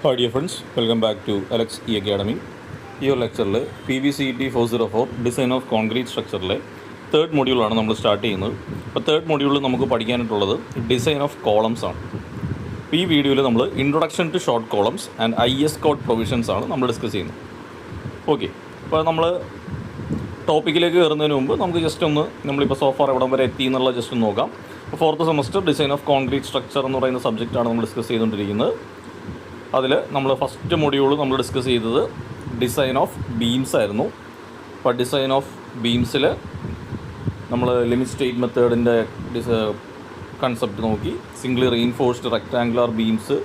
Hi dear friends, welcome back to Alex E Academy. ഈ ഒരു ലെക്ചറിൽ PVCET 404 ഡിസൈൻ ഓഫ് കോൺക്രീറ്റ് സ്ട്രക്ചറിലെ third മൊഡ്യൂളാണ് നമ്മൾ സ്റ്റാർട്ട് ചെയ്യുന്നത്. അപ്പോൾ തേർഡ് മൊഡ്യൂളിൽ നമുക്ക് പഠിക്കാനായിട്ടുള്ളത് ഡിസൈൻ ഓഫ് കോളംസ് ആണ്. അപ്പോൾ ഈ വീഡിയോയിൽ നമ്മൾ introduction to short columns and IS code provisions ആണ് നമ്മൾ ഡിസ്കസ് ചെയ്യുന്നത്. ഓക്കെ, അപ്പോൾ നമ്മൾ ടോപ്പിക്കിലേക്ക് കയറുന്നതിന് മുമ്പ് നമുക്ക് ജസ്റ്റ് ഒന്ന് നമ്മളിപ്പോൾ സോഫാർ എവിടം വരെ എത്തി എന്നുള്ള ജസ്റ്റ് ഒന്ന് നോക്കാം. അപ്പോൾ fourth semester design of concrete structure എന്ന് പറയുന്ന സബ്ജക്റ്റാണ് നമ്മൾ ഡിസ്കസ് ചെയ്തുകൊണ്ടിരിക്കുന്നത്. അതിൽ നമ്മൾ ഫസ്റ്റ് മൊഡ്യൂൾ നമ്മൾ ഡിസ്കസ് ചെയ്തത് ഡിസൈൻ ഓഫ് ബീംസ് ആയിരുന്നു. അപ്പോൾ ഡിസൈൻ ഓഫ് ബീംസിൽ നമ്മൾ ലിമിറ്റ് സ്റ്റേറ്റ് മെത്തേഡിൻ്റെ കൺസെപ്റ്റ് നോക്കി. സിംഗിളി റീഇൻഫോഴ്സ്ഡ് റെക്ടാങ്കുലർ ബീംസ്,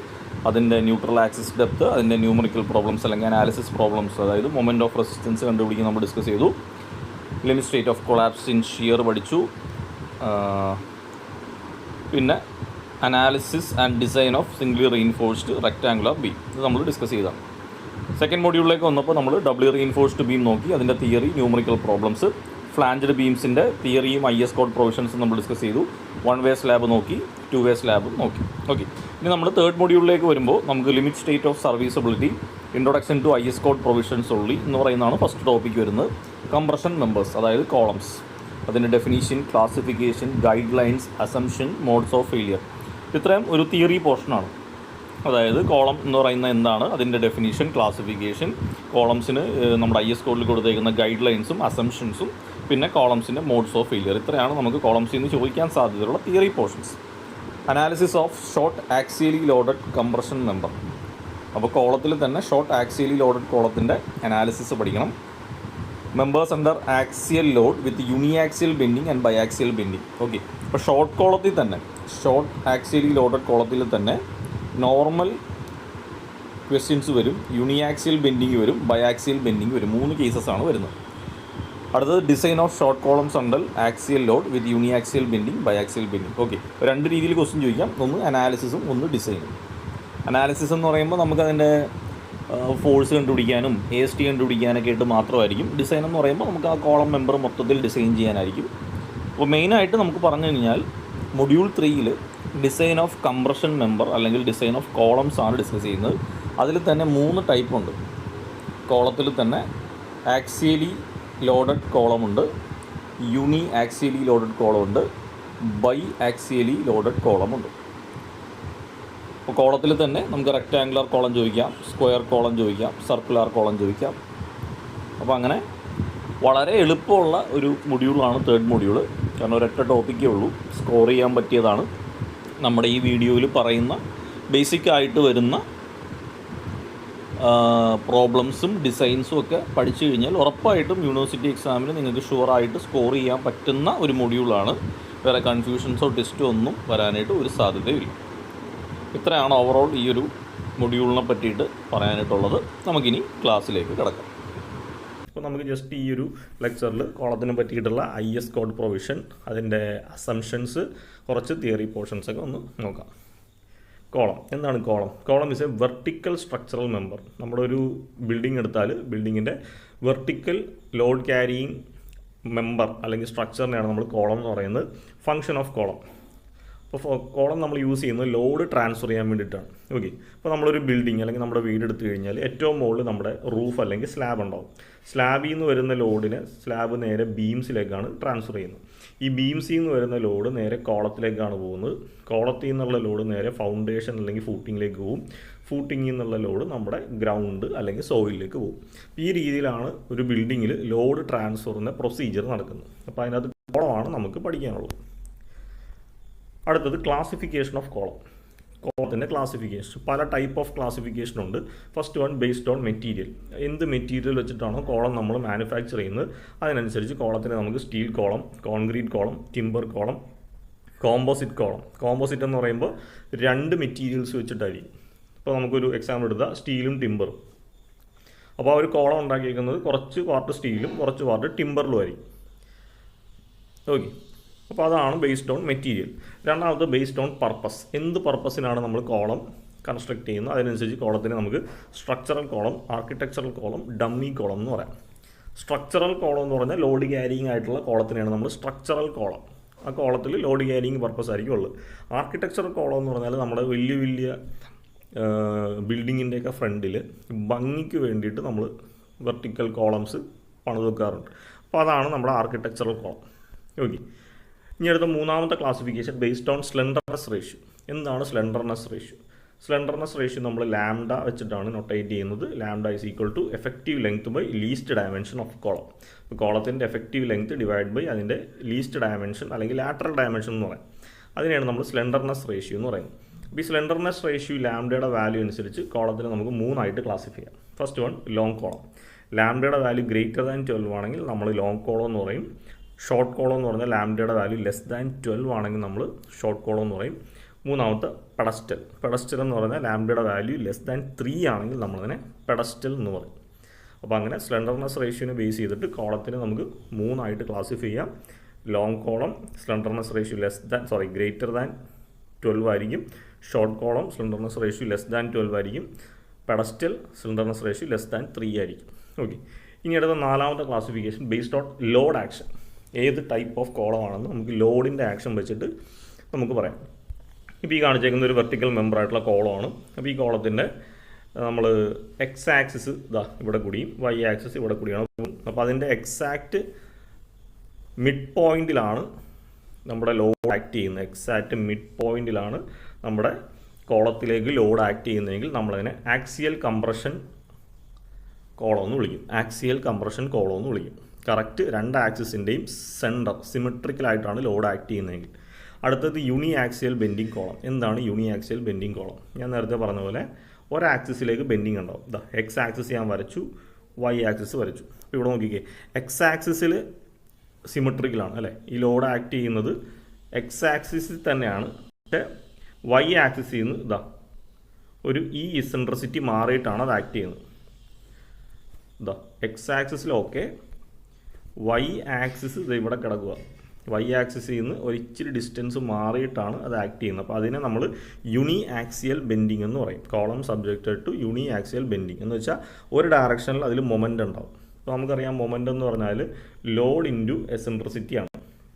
അതിൻ്റെ ന്യൂട്രൽ ആക്സിസ് ഡെപ്ത്, അതിൻ്റെ ന്യൂമറിക്കൽ പ്രോബ്ലംസ് അല്ലെങ്കിൽ അനാലിസിസ് പ്രോബ്ലംസ്, അതായത് മൊമെൻറ്റ് ഓഫ് റെസിസ്റ്റൻസ് കണ്ടുപിടിക്കാൻ നമ്മൾ ഡിസ്കസ് ചെയ്തു. Limit state of collapse in shear പഠിച്ചു. പിന്നെ analysis and design of singly reinforced rectangular beam, ഇത് നമ്മൾ ഡിസ്കസ് ചെയ്തതാണ്. സെക്കൻഡ് മൊഡ്യൂളിലേക്ക് വന്നപ്പോൾ നമ്മൾ ഡബിൾ റീഇൻഫോഴ്സ്ഡ് ബീം നോക്കി, അതിൻ്റെ തിയറി, ന്യൂമറിക്കൽ പ്രോബ്ലംസ്, ഫ്ലാഞ്ചഡ് ബീംസിൻ്റെ തിയറിയും IS കോഡ് പ്രൊവിഷൻസും നമ്മൾ ഡിസ്കസ് ചെയ്തു. 1 വേ സ്ലാബ് നോക്കി, 2 വേ സ്ലാബ് നോക്കി. ഓക്കെ, ഇനി നമ്മൾ തേർഡ് മൊഡ്യൂളിലേക്ക് വരുമ്പോൾ നമുക്ക് limit state of serviceability, introduction to IS code provisions ഉള്ളി എന്ന് പറയുന്നതാണ് ഫസ്റ്റ് ടോപ്പിക്ക് വരുന്നത്. കംപ്രഷൻ മെമ്പേഴ്സ്, അതായത് കോളംസ്, അതിൻ്റെ definition, classification, guidelines, assumption, modes of failure, ഇത്രയും ഒരു തിയറി പോർഷനാണ്. അതായത് കോളം എന്ന് പറയുന്നത് എന്താണ്, അതിൻ്റെ ഡെഫിനീഷൻ, ക്ലാസിഫിക്കേഷൻ, കോളംസിന് നമ്മുടെ IS കോഡിൽ കൊടുത്തേക്കുന്ന ഗൈഡ് ലൈൻസും അസംഷൻസും, പിന്നെ കോളംസിൻ്റെ മോഡ്സ് ഓഫ് ഫെയിലിയർ, ഇത്രയാണ് നമുക്ക് കോളംസിൽ നിന്ന് ചോദിക്കാൻ സാധ്യതയുള്ള theory portions. Analysis of short axially loaded compression member, അപ്പോൾ കോളത്തിൽ തന്നെ ഷോർട്ട് ആക്സിയലി ലോഡഡ് കോളത്തിൻ്റെ അനാലിസിസ് പഠിക്കണം. Members under axial load with യൂണിയാക്സിയൽ bending and biaxial bending. Okay, അപ്പോൾ ഷോർട്ട് കോളത്തിൽ തന്നെ, ഷോർട്ട് ആക്സിയലി ലോഡഡ് കോളത്തിൽ തന്നെ നോർമൽ ക്വസ്റ്റ്യൻസ് വരും, യൂണിയാക്സിയൽ ബെൻഡിങ് വരും, ബയാക്സിയൽ ബെൻഡിങ് വരും. 3 കേസസാണ് വരുന്നത്. അടുത്തത് design of short columns under axial load with യൂണിയാക്സിയൽ bending, biaxial bending. Okay, 2 രീതിയിൽ ക്വസ്റ്റ്യൻ ചോദിക്കാം, ഒന്ന് അനാലിസിസും ഒന്ന് ഡിസൈനും. അനാലിസിസ് എന്ന് പറയുമ്പോൾ നമുക്കതിൻ്റെ ഫോഴ്സ് കണ്ടുപിടിക്കാനും AST കണ്ടുപിടിക്കാനൊക്കെ ആയിട്ട് മാത്രമായിരിക്കും. ഡിസൈൻ എന്ന് പറയുമ്പോൾ നമുക്ക് ആ കോളം മെമ്പർ മൊത്തത്തിൽ ഡിസൈൻ ചെയ്യാനായിരിക്കും. അപ്പോൾ മെയിനായിട്ട് നമുക്ക് പറഞ്ഞു കഴിഞ്ഞാൽ മൊഡ്യൂൾ 3ൽ ഡിസൈൻ ഓഫ് കംപ്രഷൻ മെമ്പർ അല്ലെങ്കിൽ ഡിസൈൻ ഓഫ് കോളംസ് ആണ് ഡിസ്കസ് ചെയ്യുന്നത്. അതിൽ തന്നെ 3 ടൈപ്പ് ഉണ്ട്. കോളത്തിൽ തന്നെ ആക്സിയലി ലോഡഡ് കോളമുണ്ട്, യൂണി ആക്സിയലി ലോഡഡ് കോളമുണ്ട്, ബൈ ആക്സിയലി ലോഡഡ് കോളമുണ്ട്. അപ്പോൾ കോളത്തിൽ തന്നെ നമുക്ക് റെക്റ്റാങ്കുലർ കോളം ചോദിക്കാം, സ്ക്വയർ കോളം ചോദിക്കാം, സർക്കുലർ കോളം ചോദിക്കാം. അപ്പോൾ അങ്ങനെ വളരെ എളുപ്പമുള്ള ഒരു മൊഡ്യൂളാണ് തേർഡ് മൊഡ്യൂൾ. കാരണം ഒരൊറ്റ ടോപ്പിക്കേ ഉള്ളൂ, സ്കോർ ചെയ്യാൻ പറ്റിയതാണ്. നമ്മുടെ ഈ വീഡിയോയിൽ പറയുന്ന ബേസിക്കായിട്ട് വരുന്ന പ്രോബ്ലംസും ഡിസൈൻസും ഒക്കെ പഠിച്ചു കഴിഞ്ഞാൽ ഉറപ്പായിട്ടും യൂണിവേഴ്സിറ്റി എക്സാമിന് നിങ്ങൾക്ക് ഷുവറായിട്ട് സ്കോർ ചെയ്യാൻ പറ്റുന്ന ഒരു മൊഡ്യൂളാണ്. വേറെ കൺഫ്യൂഷൻസോ ടെസ്റ്റോ ഒന്നും വരാനായിട്ട് ഒരു സാധ്യതയില്ല. ഇത്രയാണ് ഓവറോൾ ഈ ഒരു മൊഡ്യൂളിനെ പറ്റിയിട്ട് പറയാനായിട്ടുള്ളത്. നമുക്കിനി ക്ലാസ്സിലേക്ക് കിടക്കാം. അപ്പോൾ നമുക്ക് ജസ്റ്റ് ഈ ഒരു ലെക്ചറിൽ കോളത്തിനെ പറ്റിയിട്ടുള്ള IS കോഡ് പ്രൊവിഷൻ, അതിൻ്റെ അസംഷൻസ്, കുറച്ച് തിയറി പോർഷൻസൊക്കെ ഒന്ന് നോക്കാം. കോളം എന്താണ്? Column is A vertical structural member. നമ്മുടെ ഒരു ബിൽഡിംഗ് എടുത്താൽ ബിൽഡിങ്ങിൻ്റെ വെർട്ടിക്കൽ ലോഡ് ക്യാരിയിങ് മെമ്പർ അല്ലെങ്കിൽ സ്ട്രക്ചറിനെയാണ് നമ്മൾ കോളം എന്ന് പറയുന്നത്. ഫങ്ഷൻ ഓഫ് കോളം, അപ്പോൾ കോളം നമ്മൾ യൂസ് ചെയ്യുന്നത് ലോഡ് ട്രാൻസ്ഫർ ചെയ്യാൻ വേണ്ടിയിട്ടാണ്. ഓക്കെ, അപ്പോൾ നമ്മളൊരു ബിൽഡിംഗ് അല്ലെങ്കിൽ നമ്മുടെ വീട് എടുത്തു കഴിഞ്ഞാൽ ഏറ്റവും മുകളിൽ നമ്മുടെ റൂഫ് അല്ലെങ്കിൽ സ്ലാബ് ഉണ്ടാവും. സ്ലാബിൽ നിന്ന് വരുന്ന ലോഡിന് സ്ലാബ് നേരെ ബീംസിലേക്കാണ് ട്രാൻസ്ഫർ ചെയ്യുന്നത്. ഈ ബീംസിൽ നിന്ന് വരുന്ന ലോഡ് നേരെ കോളത്തിലേക്കാണ് പോകുന്നത്. കോളത്തിൽ നിന്നുള്ള ലോഡ് നേരെ ഫൗണ്ടേഷൻ അല്ലെങ്കിൽ ഫൂട്ടിങ്ങിലേക്ക് പോകും. ഫൂട്ടിങ്ങിൽ നിന്നുള്ള ലോഡ് നമ്മുടെ ഗ്രൗണ്ട് അല്ലെങ്കിൽ സോയിലിലേക്ക് പോകും. ഈ രീതിയിലാണ് ഒരു ബിൽഡിങ്ങിൽ ലോഡ് ട്രാൻസ്ഫറിൻ്റെ പ്രൊസീജിയർ നടക്കുന്നത്. അപ്പോൾ അതിനകത്ത് കോളമാണ് നമുക്ക് പഠിക്കാനുള്ളത്. അടുത്തത് ക്ലാസിഫിക്കേഷൻ ഓഫ് കോളം. കോളത്തിൻ്റെ ക്ലാസിഫിക്കേഷൻ, പല ടൈപ്പ് ഓഫ് ക്ലാസിഫിക്കേഷൻ ഉണ്ട്. First one based on material. എന്ത് മെറ്റീരിയൽ വെച്ചിട്ടാണോ കോളം നമ്മൾ മാനുഫാക്ചർ ചെയ്യുന്നത് അതിനനുസരിച്ച് കോളത്തിന് നമുക്ക് steel column, concrete column, timber column, composite column. Composite എന്ന് പറയുമ്പോൾ 2 മെറ്റീരിയൽസ് വെച്ചിട്ടായിരിക്കും. ഇപ്പോൾ നമുക്കൊരു എക്സാമ്പിൾ എടുത്താൽ സ്റ്റീലും ടിമ്പറും. അപ്പോൾ ആ ഒരു കോളം ഉണ്ടാക്കിയിരിക്കുന്നത് കുറച്ച് പാർട്ട് സ്റ്റീലും കുറച്ച് പാർട്ട് ടിമ്പറിലും ആയിരിക്കും. ഓക്കെ, അപ്പോൾ അതാണ് ബേസ്ഡ് ഓൺ മെറ്റീരിയൽ. രണ്ടാമത് ബേസ്ഡ് ഓൺ പർപ്പസ്. എന്ത് പർപ്പസിനാണ് നമ്മൾ കോളം കൺസ്ട്രക്ട് ചെയ്യുന്നത് അതിനനുസരിച്ച് കോളത്തിന് നമുക്ക് structural column, architectural column, dummy column എന്ന് പറയാം. സ്ട്രക്ചറൽ കോളം എന്ന് പറഞ്ഞാൽ ലോഡ് ക്യാരിയിങ് ആയിട്ടുള്ള കോളത്തിനെയാണ് നമ്മൾ സ്ട്രക്ചറൽ കോളം. ആ കോളത്തിൽ ലോഡ് ക്യാരിയിങ് പർപ്പസ് ആയിരിക്കും ഉള്ളത്. ആർക്കിടെക്ചറൽ കോളം എന്ന് പറഞ്ഞാൽ നമ്മുടെ വലിയ ബിൽഡിങ്ങിൻ്റെയൊക്കെ ഫ്രണ്ടിൽ ഭംഗിക്ക് വേണ്ടിയിട്ട് നമ്മൾ വെർട്ടിക്കൽ കോളംസ് പണിത് വെക്കാറുണ്ട്. അപ്പോൾ അതാണ് നമ്മുടെ ആർക്കിടെക്ചറൽ കോളം. ഓക്കെ, ഇനി അടുത്ത മൂന്നാമത്തെ classification based on slenderness ratio. എന്താണ് സ്ലെൻഡർനെസ് റേഷ്യോ? സ്ലെൻഡർനെസ് റേഷ്യോ നമ്മൾ ലാംഡ വെച്ചിട്ടാണ് നൊട്ടേറ്റ് ചെയ്യുന്നത്. Lambda is equal to effective length by least dimension of column. ഇപ്പോൾ കോളത്തിൻ്റെ എഫക്റ്റീവ് ലെങ്ത് ഡിവൈഡ് ബൈ അതിൻ്റെ ലീസ്റ്റ് ഡയമെൻഷൻ അല്ലെങ്കിൽ ലാറ്ററൽ ഡയമെൻഷൻ എന്ന് പറയും. അതിനെയാണ് നമ്മൾ സ്ലെൻഡർനെസ് റേഷ്യോ എന്ന് പറയുന്നത്. അപ്പോൾ ഈ സ്ലെൻഡർനെസ് റേഷ്യോ ലാംഡയുടെ വാല്യൂ അനുസരിച്ച് കോളത്തിന് നമുക്ക് മൂന്നായിട്ട് ക്ലാസിഫൈ ചെയ്യാം. First one long column. ലാംഡയുടെ വാല്യൂ ഗ്രേറ്റർ ദാൻ 12 ആണെങ്കിൽ നമ്മൾ ലോങ് കോളം എന്ന് പറയും. ഷോർട്ട് കോളം എന്ന് പറഞ്ഞാൽ ലാംഡയുടെ വാല്യൂ ലെസ് ദാൻ 12 ആണെങ്കിൽ നമ്മൾ ഷോർട്ട് കോളം എന്ന് പറയും. മൂന്നാമത്തെ പെഡസ്റ്റൽ. പെഡസ്റ്റൽ എന്ന് പറഞ്ഞാൽ ലാംഡയുടെ വാല്യൂ ലെസ് ദാൻ 3 ആണെങ്കിൽ നമ്മളതിനെ പെഡസ്റ്റൽ എന്ന് പറയും. അപ്പോൾ അങ്ങനെ സ്ലെൻഡർനെസ് റേഷ്യോനെ ബേസ് ചെയ്തിട്ട് കോളത്തിന് നമുക്ക് മൂന്നായിട്ട് ക്ലാസിഫൈ ചെയ്യാം. Long column slenderness ratio greater than 12 ആയിരിക്കും. Short column slenderness ratio less than 12 ആയിരിക്കും. Pedestal slenderness ratio less than 3 ആയിരിക്കും. ഓക്കെ, ഇനി അടുത്ത നാലാമത്തെ classification based on load action. ഏത് ടൈപ്പ് ഓഫ് കോളമാണെന്ന് നമുക്ക് ലോഡിൻ്റെ ആക്ഷൻ വെച്ചിട്ട് നമുക്ക് പറയാം. ഇപ്പോൾ ഈ കാണിച്ചേക്കുന്ന ഒരു വെർട്ടിക്കൽ മെമ്പറായിട്ടുള്ള കോളമാണ്. അപ്പോൾ ഈ കോളത്തിൻ്റെ നമ്മൾ എക്സ് ആക്സിസ് ഇവിടെ കൂടിയും വൈ ആക്സിസ് ഇവിടെ കൂടിയാണ്. അപ്പോൾ അതിൻ്റെ എക്സാക്റ്റ് മിഡ് പോയിന്റിലാണ് നമ്മുടെ ലോഡ് ആക്ട് ചെയ്യുന്നത്. എക്സാക്റ്റ് മിഡ് പോയിന്റിലാണ് നമ്മുടെ കോളത്തിലേക്ക് ലോഡ് ആക്ട് ചെയ്യുന്നതെങ്കിൽ നമ്മളതിനെ ആക്സിയൽ കംപ്രഷൻ കോളം എന്ന് വിളിക്കും. ആക്സിയൽ കംപ്രഷൻ കോളം എന്ന് വിളിക്കും. കറക്റ്റ് രണ്ട് ആക്സിസിൻ്റെയും സെൻറ്റർ സിമെട്രിക്കലായിട്ടാണ് ലോഡ് ആക്ട് ചെയ്യുന്നതെങ്കിൽ. അടുത്തത് യൂണി ആക്സിയൽ ബെൻഡിങ് കോളം. എന്താണ് യൂണി ആക്സിയൽ ബെൻഡിങ് കോളം? ഞാൻ നേരത്തെ പറഞ്ഞ പോലെ ഒരാക്സിസിലേക്ക് ബെൻഡിങ് ഉണ്ടാവും. എക്സ് ആക്സിസ് ഞാൻ വരച്ചു, വൈ ആക്സിസ് വരച്ചു. അപ്പോൾ ഇവിടെ നോക്കിക്കേ, എക്സ് ആക്സിസിൽ സിമെട്രിക്കലാണ് അല്ലേ, ഈ ലോഡ് ആക്ട് ചെയ്യുന്നത് എക്സ് ആക്സിസിൽ തന്നെയാണ്. പക്ഷേ വൈ ആക്സിസിൽ നിന്ന് ഒരു ഈ ഇസെൻട്രിസിറ്റി മാറിയിട്ടാണ് അത് ആക്ട് ചെയ്യുന്നത്. എക്സ് ആക്സിസിൽ ഓക്കെ, വൈ ആക്സിസ് ഇവിടെ കിടക്കുക. വൈ ആക്സിസിൽ നിന്ന് ഒരു ഇച്ചിരി ഡിസ്റ്റൻസ് മാറിയിട്ടാണ് അത് ആക്ട് ചെയ്യുന്നത്. അപ്പോൾ അതിനെ നമ്മൾ യൂണി ആക്സിയൽ ബെൻഡിങ് എന്ന് പറയും. Column subjected to uniaxial bending എന്ന് വെച്ചാൽ ഒരു ഡയറക്ഷനിൽ അതിൽ മൊമെൻ്റ് ഉണ്ടാവും. അപ്പോൾ നമുക്കറിയാം മൊമെൻ്റ് എന്ന് പറഞ്ഞാൽ ലോഡ് ഇൻറ്റു എസെൻട്രിസിറ്റി ആണ്.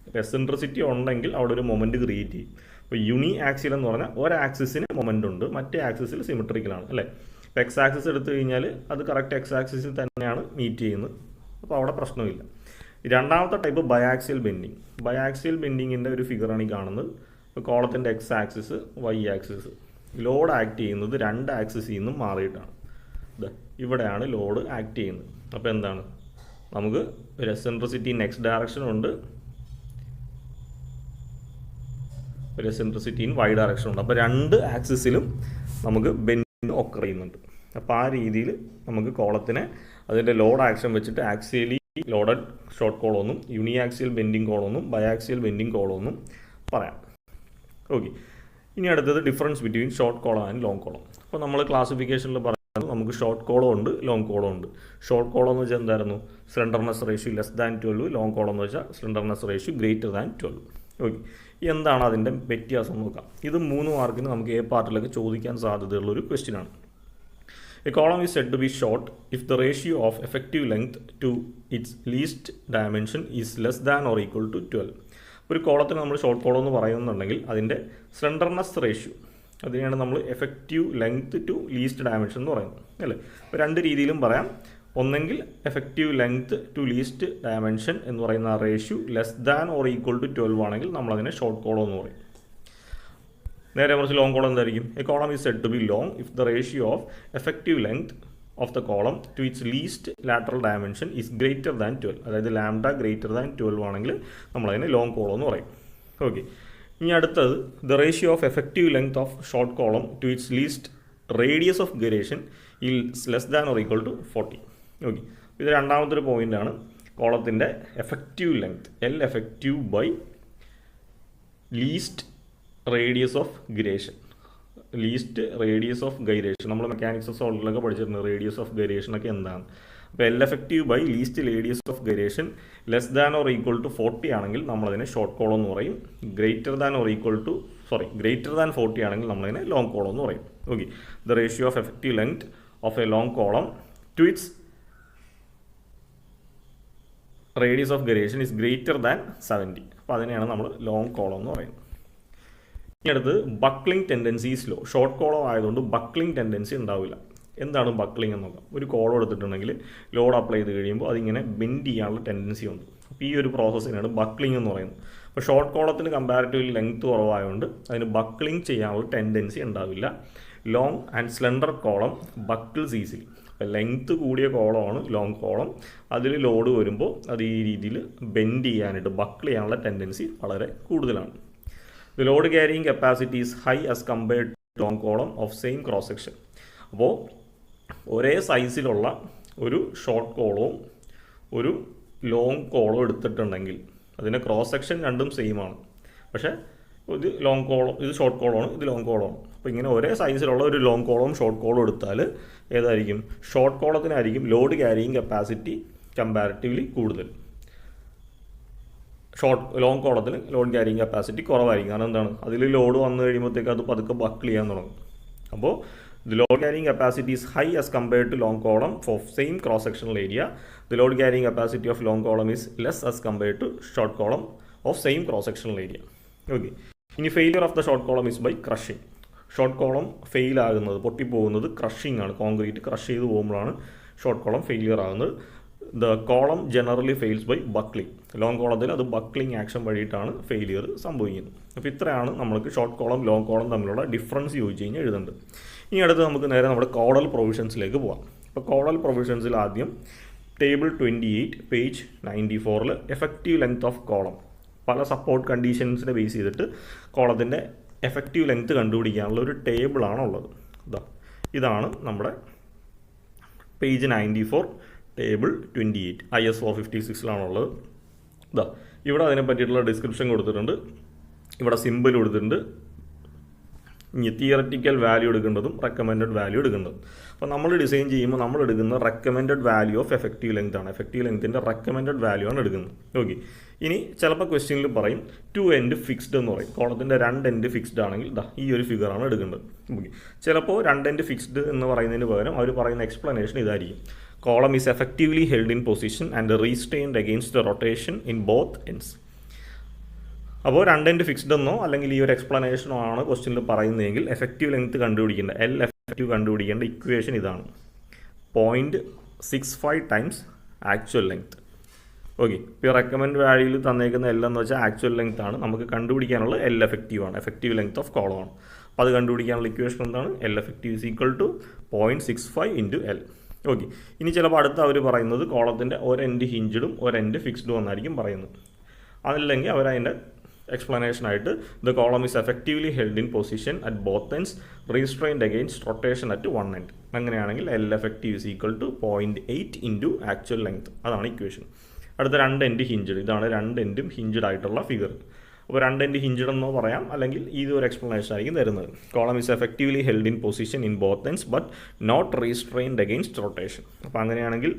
അപ്പോൾ എസെൻട്രിസിറ്റി ഉണ്ടെങ്കിൽ അവിടെ ഒരു മൊമെൻറ്റ് ക്രിയേറ്റ് ചെയ്യും. അപ്പോൾ യൂണി ആക്സിയൽ എന്ന് പറഞ്ഞാൽ ഒരു ആക്സിസിന് മൊമെൻ്റ് ഉണ്ട്, മറ്റേ ആക്സിസിൽ സിമെട്രിക്കലാണ് അല്ലേ. ഇപ്പോൾ എക്സ് ആക്സിസ് എടുത്തു കഴിഞ്ഞാൽ അത് കറക്റ്റ് എക്സ് ആക്സിസിൽ തന്നെയാണ് മീറ്റ് ചെയ്യുന്നത്. അപ്പോൾ അവിടെ പ്രശ്നമില്ല. രണ്ടാമത്തെ ടൈപ്പ് ബയാക്സിയൽ ബെൻഡിങ്. ബയാക്സിയൽ ബെൻഡിങ്ങിൻ്റെ ഒരു ഫിഗറാണ് ഈ കാണുന്നത്. ഇപ്പോൾ കോളത്തിൻ്റെ X axis Y axis load act ചെയ്യുന്നത് രണ്ട് ആക്സിസിൽ നിന്നും മാറിയിട്ടാണ്. ഇവിടെയാണ് ലോഡ് ആക്ട് ചെയ്യുന്നത്. അപ്പോൾ എന്താണ്, നമുക്ക് ഒരു എസെൻട്രിസിറ്റി ഇൻ എക്സ് ഡയറക്ഷൻ ഉണ്ട്, ഒരു എസെൻട്രിസിറ്റി ഇൻ വൈ ഡയറക്ഷൻ ഉണ്ട്. അപ്പോൾ രണ്ട് ആക്സിസിലും നമുക്ക് ബെൻഡിങ് ഒക്കർ ചെയ്യുന്നുണ്ട്. അപ്പോൾ ആ രീതിയിൽ നമുക്ക് കോളത്തിനെ അതിൻ്റെ ലോഡ് ആക്ഷൻ വെച്ചിട്ട് ആക്സിയലി ലോഡഡ് ഷോർട്ട് കോളമെന്നും യൂണി ആക്സിയൽ ബെൻഡിങ് കോളമെന്നും ബയാക്സിയൽ ബെൻഡിങ് കോളമെന്നും പറയാം. ഓക്കെ, ഇനി അടുത്തത് difference between short column and long column. അപ്പോൾ നമ്മൾ ക്ലാസിഫിക്കേഷനിൽ പറയുന്നത് നമുക്ക് ഷോർട്ട് കോളം ഉണ്ട്, ലോങ് കോളം ഉണ്ട്. ഷോർട്ട് കോളം എന്ന് വെച്ചാൽ എന്തായിരുന്നു, slenderness ratio less than 12. Long column എന്ന് വെച്ചാൽ slenderness ratio greater than 12. Okay, എന്താണ് അതിൻ്റെ വ്യത്യാസം നോക്കാം. ഇത് 3 മാർക്കിന് നമുക്ക് എ പാർട്ടിലൊക്കെ ചോദിക്കാൻ സാധ്യതയുള്ളൊരു ക്വസ്റ്റ്യനാണ്. A column is said to be short if the ratio of effective length to its least dimension is less than or equal to 12. ഒരു കോളത്തിന് നമ്മൾ ഷോർട്ട് കോളം എന്ന് പറയുന്നുണ്ടെങ്കിൽ അതിൻ്റെ സ്ലെൻഡർനെസ് റേഷ്യോ, അതിനെയാണ് നമ്മൾ effective length to least dimension എന്ന് പറയുന്നത് അല്ലേ. അപ്പോൾ രണ്ട് രീതിയിലും പറയാം. ഒന്നെങ്കിൽ effective length to least dimension എന്ന് പറയുന്ന ആ ratio less than or equal to 12 ആണെങ്കിൽ നമ്മളതിനെ ഷോർട്ട് കോളം എന്ന് പറയും. നേരെ മറിച്ച് ലോങ് കോളം എന്തായിരിക്കും? A column is said to be long if the ratio of effective length of the column to its least lateral dimension is greater than 12. അതായത് lambda greater than 12 ആണെങ്കിൽ നമ്മളതിനെ long column എന്ന് പറയും. Okay, ഇനി അടുത്തത് the ratio of effective length of short column to its least radius of gyration is less than or equal to 40. Okay, ഇത് രണ്ടാമത്തെ ഒരു പോയിൻ്റാണ്. കോളത്തിൻ്റെ effective length L effective by least radius of gyration. Least radius of gyration നമ്മൾ mechanics of സോളിലൊക്കെ പഠിച്ചിട്ടുണ്ട്. Radius of gyration ഒക്കെ എന്താണ്? അപ്പോൾ L effective by least radius of gyration less than or equal to 40 ആണെങ്കിൽ നമ്മളതിനെ ഷോർട്ട് കോളം എന്ന് പറയും. ഗ്രേറ്റർ ദാൻ 40 ആണെങ്കിൽ നമ്മളതിനെ ലോങ് കോളം എന്ന് പറയും. Okay, the ratio of effective length of a long column to its radius of gyration is greater than 70. അപ്പോൾ അതിനെയാണ് നമ്മൾ ലോങ് കോളം എന്ന് പറയുന്നത്. ഇനി അടുത്ത് buckling tendencies low. Short column ആയതുകൊണ്ട് ബക്ലിംഗ് ടെൻഡൻസി ഉണ്ടാവില്ല. എന്താണ് ബക്ലിംഗ് എന്ന് നോക്കാം. ഒരു കോളം എടുത്തിട്ടുണ്ടെങ്കിൽ ലോഡ് അപ്ലൈ ചെയ്ത് കഴിയുമ്പോൾ അതിങ്ങനെ ബെൻഡ് ചെയ്യാനുള്ള ടെൻഡൻസി ഉണ്ട്. അപ്പോൾ ഈ ഒരു പ്രോസസ്സിനാണ് ബക്ലിംഗ് എന്ന് പറയുന്നത്. അപ്പോൾ ഷോർട്ട് കോളത്തിന് കമ്പാരിറ്റീവ്ലി ലെങ്ത് കുറവായതുകൊണ്ട് അതിന് ബക്ലിംഗ് ചെയ്യാനുള്ള ടെൻഡൻസി ഉണ്ടാവില്ല. Long and slender column buckles easily. അപ്പോൾ ലെങ്ത്ത് കൂടിയ കോളമാണ് ലോങ് കോളം. അതിൽ ലോഡ് വരുമ്പോൾ അത് ഈ രീതിയിൽ ബെൻഡ് ചെയ്യാനായിട്ട് ബക്കിൾ ചെയ്യാനുള്ള ടെൻഡൻസി വളരെ കൂടുതലാണ്. The load carrying capacity is high as compared to long column of same cross section. അപ്പോൾ ഒരേ സൈസിലുള്ള ഒരു ഷോർട്ട് കോളവും ഒരു ലോങ് കോളം എടുത്തിട്ടുണ്ടെങ്കിൽ അതിൻ്റെ ക്രോസ് സെക്ഷൻ രണ്ടും സെയിം ആണ്. പക്ഷേ ഇത് ലോങ് കോളം, ഇത് ഷോർട്ട് കോളമാണ്, ഇത് ലോങ് കോളമാണ്. അപ്പോൾ ഇങ്ങനെ ഒരേ സൈസിലുള്ള ഒരു ലോങ് കോളവും ഷോർട്ട് കോളും എടുത്താൽ ഏതായിരിക്കും? ഷോർട്ട് കോളത്തിനായിരിക്കും ലോഡ് ക്യാരിയിങ് കപ്പാസിറ്റി കമ്പാരിറ്റീവ്ലി കൂടുതൽ. ലോങ് കോളത്തിൽ ലോഡ് ക്യാരിയിങ് കപ്പാസിറ്റി കുറവായിരിക്കും. കാരണം എന്താണ്? അതിൽ ലോഡ് വന്നു കഴിയുമ്പോഴത്തേക്ക് അത് പതുക്കെ ബക്കിൾ ചെയ്യാൻ തുടങ്ങും. അപ്പോൾ the load carrying capacity is high as compared to long column for same cross sectional area. The load carrying capacity of long column is less as compared to short column of same cross sectional area. Okay. ഇനി failure of the short column is by crushing. Short column fail ആകുന്നത്, പൊട്ടിപ്പോകുന്നത് crushing ആണ്. Concrete crush ചെയ്ത് പോകുമ്പോഴാണ് short column failure ആകുന്നത്. The column generally fails by buckling. Long കോളത്തിൽ അത് buckling action വഴിയിട്ടാണ് failure സംഭവിക്കുന്നത്. അപ്പോൾ ഇത്രയാണ് നമ്മൾക്ക് ഷോർട്ട് കോളം ലോങ് കോളം തമ്മിലുള്ള ഡിഫറൻസ് ചോദിച്ചു കഴിഞ്ഞാൽ എഴുതുന്നത്. ഇനി അടുത്ത് നമുക്ക് നേരെ നമ്മുടെ കോഡൽ പ്രൊവിഷൻസിലേക്ക് പോകാം. അപ്പോൾ കോഡൽ പ്രൊവിഷൻസിൽ ആദ്യം table 28 page 94 effective length of column. പല സപ്പോർട്ട് കണ്ടീഷൻസിനെ ബേസ് ചെയ്തിട്ട് കോളത്തിൻ്റെ എഫക്റ്റീവ് ലെങ്ത് കണ്ടുപിടിക്കാനുള്ള ഒരു ടേബിളാണുള്ളത്. ഇതാണ് നമ്മുടെ പേജ് 94 ടേബിൾ 28 IS 456 ഇവിടെ അതിനെ പറ്റിയിട്ടുള്ള ഡിസ്ക്രിപ്ഷൻ കൊടുത്തിട്ടുണ്ട്. ഇവിടെ സിമ്പിൾ കൊടുത്തിട്ടുണ്ട്. ഇനി തിയററ്റിക്കൽ വാല്യൂ എടുക്കേണ്ടതും റെക്കമെൻഡഡ് വാല്യൂ എടുക്കേണ്ടതും. അപ്പോൾ നമ്മൾ ഡിസൈൻ ചെയ്യുമ്പോൾ നമ്മൾ എടുക്കുന്ന recommended value of effective length ആണ്. എഫക്റ്റീവ് ലെങ്ത്തിൻ്റെ റെക്കമെൻഡഡ് വാല്യൂ ആണ് എടുക്കുന്നത്. ഓക്കെ. ഇനി ചിലപ്പോൾ ക്വസ്റ്റ്യനിൽ പറയും 2 എൻഡ് ഫിക്സ്ഡ് എന്ന് പറയും. കോളത്തിൻ്റെ 2 എൻഡ് ഫിക്സ്ഡ് ആണെങ്കിൽ ഈ ഒരു ഫിഗറാണ് എടുക്കേണ്ടത്. ഓക്കെ. ചിലപ്പോൾ 2 എൻഡ് ഫിക്സ്ഡ് എന്ന് പറയുന്നതിന് പകരം അവർ പറയുന്ന എക്സ്പ്ലനേഷൻ ഇതായിരിക്കും. Column is effectively held in position and restrained against the rotation in both ends. അപ്പോൾ 2 എൻഡ് ഫിക്സ്ഡ് എന്നോ അല്ലെങ്കിൽ ഈ ഒരു എക്സ്പ്ലനേഷനോ ആണ് ക്വസ്റ്റ്യനിൽ പറയുന്നതെങ്കിൽ എഫക്റ്റീവ് ലെങ്ത് കണ്ടുപിടിക്കേണ്ട എഫക്റ്റീവ് കണ്ടുപിടിക്കേണ്ട ഇക്വേഷൻ ഇതാണ്. 0.65 ടൈംസ് ആക്ച്വൽ ലെങ്ത്. ഓക്കെ. ഇപ്പോൾ ഈ റെക്കമെൻഡ് വാല്യൂയിൽ തന്നേക്കുന്ന എന്ന് വെച്ചാൽ ആക്ച്വൽ ലെങ്ത് ആണ്. നമുക്ക് കണ്ടുപിടിക്കാനുള്ള എഫക്റ്റീവ് ആണ്. എഫക്റ്റീവ് ലെങ്ത് ഓഫ് കോളം ആണ്. അപ്പോൾ അത് കണ്ടുപിടിക്കാനുള്ള ഇക്വേഷൻ എന്താണ്? Effective is equal to 0.65 into L. Okay. ഇനി ചിലപ്പോൾ അടുത്ത് അവർ പറയുന്നത് കോളത്തിൻ്റെ ഒരു എൻഡ് ഹിഞ്ചഡും ഒരു എൻഡ് ഫിക്സ്ഡും എന്നായിരിക്കും പറയുന്നത്. അതല്ലെങ്കിൽ അവരതിൻ്റെ explanation ആയിട്ട് the column is effectively held in position at both ends, restrained against rotation at one end. അങ്ങനെയാണെങ്കിൽ L effective is equal to 0.8 into actual length. അതാണ് ഇക്വേഷൻ. അടുത്ത 2 എൻഡ് ഹിഞ്ചഡ്. ഇതാണ് 2 എൻഡും ഹിഞ്ചഡ് ആയിട്ടുള്ള ഫിഗർ. അപ്പോൾ 2 എൻഡ് ഹിഞ്ചഡ് എന്നോ പറയാം, അല്ലെങ്കിൽ ഇതൊരു എക്സ്പ്ലനേഷൻ ആയിരിക്കും തരുന്നത്. Column is effectively held in position in both ends but not restrained against rotation. അപ്പോൾ അങ്ങനെയാണെങ്കിൽ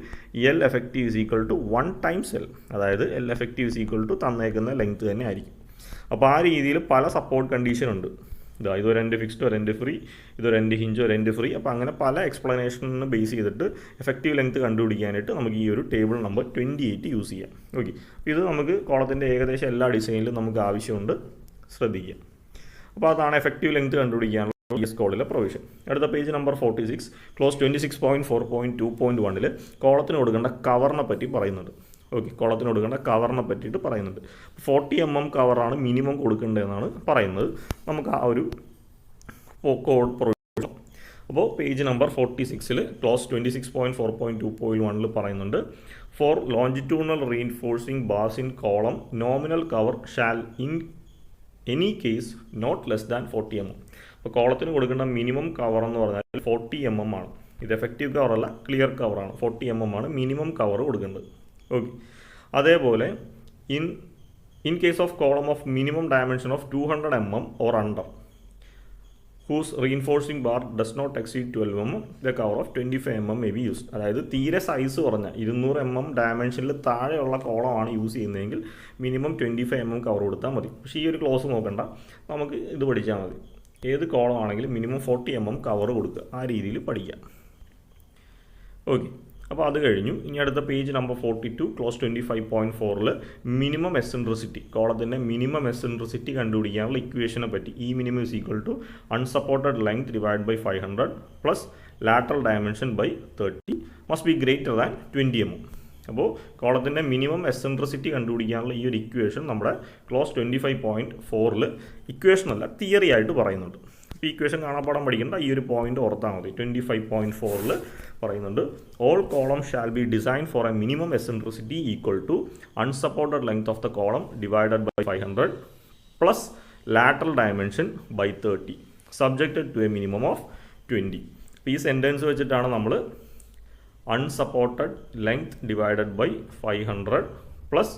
L effective is equal to 1 times L. അതായത് L effective is equal to തന്നേക്കുന്ന ലെങ്ത് തന്നെ ആയിരിക്കും. അപ്പോൾ ആ രീതിയിൽ പല സപ്പോർട്ട് കണ്ടീഷൻ ഉണ്ട്. ഇതൊരു എൻഡ് ഫിക്സ്ഡ്, ഒരു എൻഡ് ഫ്രീ, ഇതൊരു എൻഡ് ഹിഞ്ച്, ഒരു എൻഡ് ഫ്രീ. അപ്പോൾ അങ്ങനെ പല എക്സ്പ്ലനേഷനെ ബേസ് ചെയ്തിട്ട് എഫക്റ്റീവ് ലെങ്ത് കണ്ടുപിടിക്കാനായിട്ട് നമുക്ക് ഈ ഒരു ടേബിൾ നമ്പർ 28 യൂസ് ചെയ്യാം. ഓക്കെ. ഇത് നമുക്ക് കോളത്തിൻ്റെ ഏകദേശം എല്ലാ ഡിസൈനിലും നമുക്ക് ആവശ്യമുണ്ട്, ശ്രദ്ധിക്കുക. അപ്പോൾ അതാണ് എഫക്റ്റീവ് ലെങ്ത് കണ്ടുപിടിക്കാനുള്ള ES കോഡിലെ പ്രൊവിഷൻ. അടുത്ത പേജ് നമ്പർ 46 ക്ലോസ് 26.4.2.1 കോളത്തിന് കൊടുക്കേണ്ട കവറിനെ പറ്റി പറയുന്നുണ്ട്. ഓക്കെ. കോളത്തിന് കൊടുക്കേണ്ട കവറിനെ പറ്റിയിട്ട് പറയുന്നുണ്ട്. 40 mm കവറാണ് മിനിമം കൊടുക്കേണ്ടതെന്നാണ് പറയുന്നത്. നമുക്ക് ആ ഒരു കോഡ് പ്രൊവിഷൻ. അപ്പോൾ പേജ് നമ്പർ 46 ക്ലോസ് 26.4.2.1 പറയുന്നുണ്ട്, for longitudinal reinforcing bars in column nominal cover shall in any case not less than 40 mm. അപ്പോൾ കോളത്തിന് കൊടുക്കേണ്ട മിനിമം കവർ എന്ന് പറഞ്ഞാൽ 40 mm ആണ്. ഇത് എഫക്റ്റീവ് കവറല്ല, ക്ലിയർ കവറാണ്. 40 mm ആണ് മിനിമം കവർ കൊടുക്കേണ്ടത്. ഓക്കെ. അതേപോലെ in case of column of minimum dimension of 200 mm or under whose reinforcing bar does not exceed 12 mm the cover of 25 mm may be used. അതായത് തീരെ size കുറഞ്ഞ 200 mm ഡയമെൻഷനിൽ താഴെയുള്ള കോളമാണ് use ചെയ്യുന്നതെങ്കിൽ minimum 25 mm cover കൊടുത്താൽ മതി. പക്ഷേ ഈ ഒരു ക്ലോസ് നോക്കണ്ട, നമുക്ക് ഇത് പഠിച്ചാൽ മതി. ഏത് കോളം ആണെങ്കിലും മിനിമം 40 mm കവർ കൊടുക്കുക, ആ രീതിയിൽ പഠിക്കുക. ഓക്കെ. അപ്പോൾ അത് കഴിഞ്ഞു. ഇനി അടുത്ത page number 42 clause 25.4 minimum eccentricity, കോളത്തിൻ്റെ മിനിമം എസെൻട്രിസിറ്റി കണ്ടുപിടിക്കാനുള്ള ഇക്വേഷനെ പറ്റി. E minimum is equal to unsupported length divide by 500 plus lateral dimension by 30 must be greater than 20 mm. അപ്പോൾ കോളത്തിൻ്റെ മിനിമം എസെൻട്രിസിറ്റി കണ്ടുപിടിക്കാനുള്ള ഈ ഒരു ഇക്വേഷൻ നമ്മുടെ ക്ലോസ് 25.4 ഇക്വേഷൻ അല്ല തിയറി ആയിട്ട് പറയുന്നുണ്ട്. അപ്പോൾ ഇക്വേഷൻ കാണാപ്പാടം പഠിക്കേണ്ട, ഈ ഒരു പോയിന്റ് ഓർത്താൽ മതി. 25.4 പറയുന്നുണ്ട് all column shall be design for a minimum eccentricity equal to unsupported length of the column divided by 500 plus lateral dimension by 30 subjected to a minimum of 20. ഈ സെൻറ്റൻസ് വെച്ചിട്ടാണ് നമ്മൾ unsupported length divided by 500 plus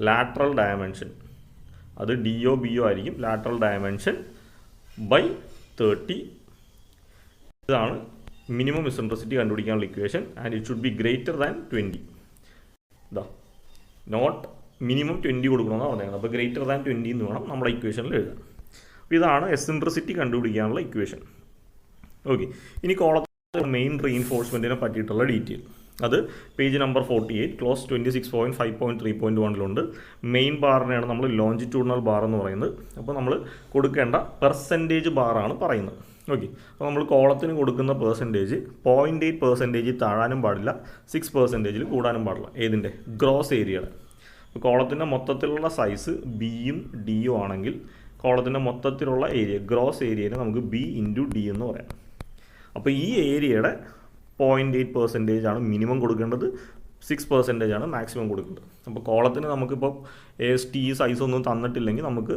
lateral dimension, അത് DO BO ആയിരിക്കും, lateral dimension by 30. ഇതാണ് minimum eccentricity കണ്ടുപിടിക്കാനുള്ള equation. And it should be greater than 20. ഇതാ not minimum 20 കൊടുക്കണമെന്നാണ് പറഞ്ഞത്. അപ്പോൾ ഗ്രേറ്റർ ദാൻ 20 എന്ന് വേണം നമ്മുടെ ഇക്വേഷനിൽ എഴുതാൻ. അപ്പോൾ ഇതാണ് എസെൻട്രിസിറ്റി കണ്ടുപിടിക്കാനുള്ള ഇക്വേഷൻ. ഓക്കെ, ഇനി കോളത്തിൽ മെയിൻ റീഇൻഫോഴ്സ്മെൻറ്റിനെ പറ്റിയിട്ടുള്ള ഡീറ്റെയിൽ അത് പേജ് നമ്പർ 48 ക്ലോസ് 26.5.3.1 മെയിൻ ബാറിനെയാണ് നമ്മൾ ലോഞ്ചിറ്റ്യൂഡിനൽ ബാർ എന്ന് പറയുന്നത്. അപ്പോൾ നമ്മൾ കൊടുക്കേണ്ട പെർസെൻറ്റേജ് ബാറാണ് പറയുന്നത്. ഓക്കെ, അപ്പോൾ നമ്മൾ കോളത്തിന് കൊടുക്കുന്ന പെർസെൻറ്റേജ് 0.8% താഴാനും പാടില്ല, 6% കൂടാനും പാടില്ല. ഏതിൻ്റെ? ഗ്രോസ് ഏരിയയുടെ. അപ്പോൾ കോളത്തിൻ്റെ മൊത്തത്തിലുള്ള സൈസ് ബിയും ഡിയും ആണെങ്കിൽ കോളത്തിൻ്റെ മൊത്തത്തിലുള്ള ഏരിയ ഗ്രോസ് ഏരിയയിൽ നമുക്ക് B × D എന്ന് പറയാം. അപ്പോൾ ഈ ഏരിയയുടെ 0.8% ആണ് മിനിമം കൊടുക്കേണ്ടത്, 6% ആണ് മാക്സിമം കൊടുക്കേണ്ടത്. അപ്പോൾ കോളത്തിന് നമുക്കിപ്പോൾ AST സൈസ് ഒന്നും തന്നിട്ടില്ലെങ്കിൽ നമുക്ക്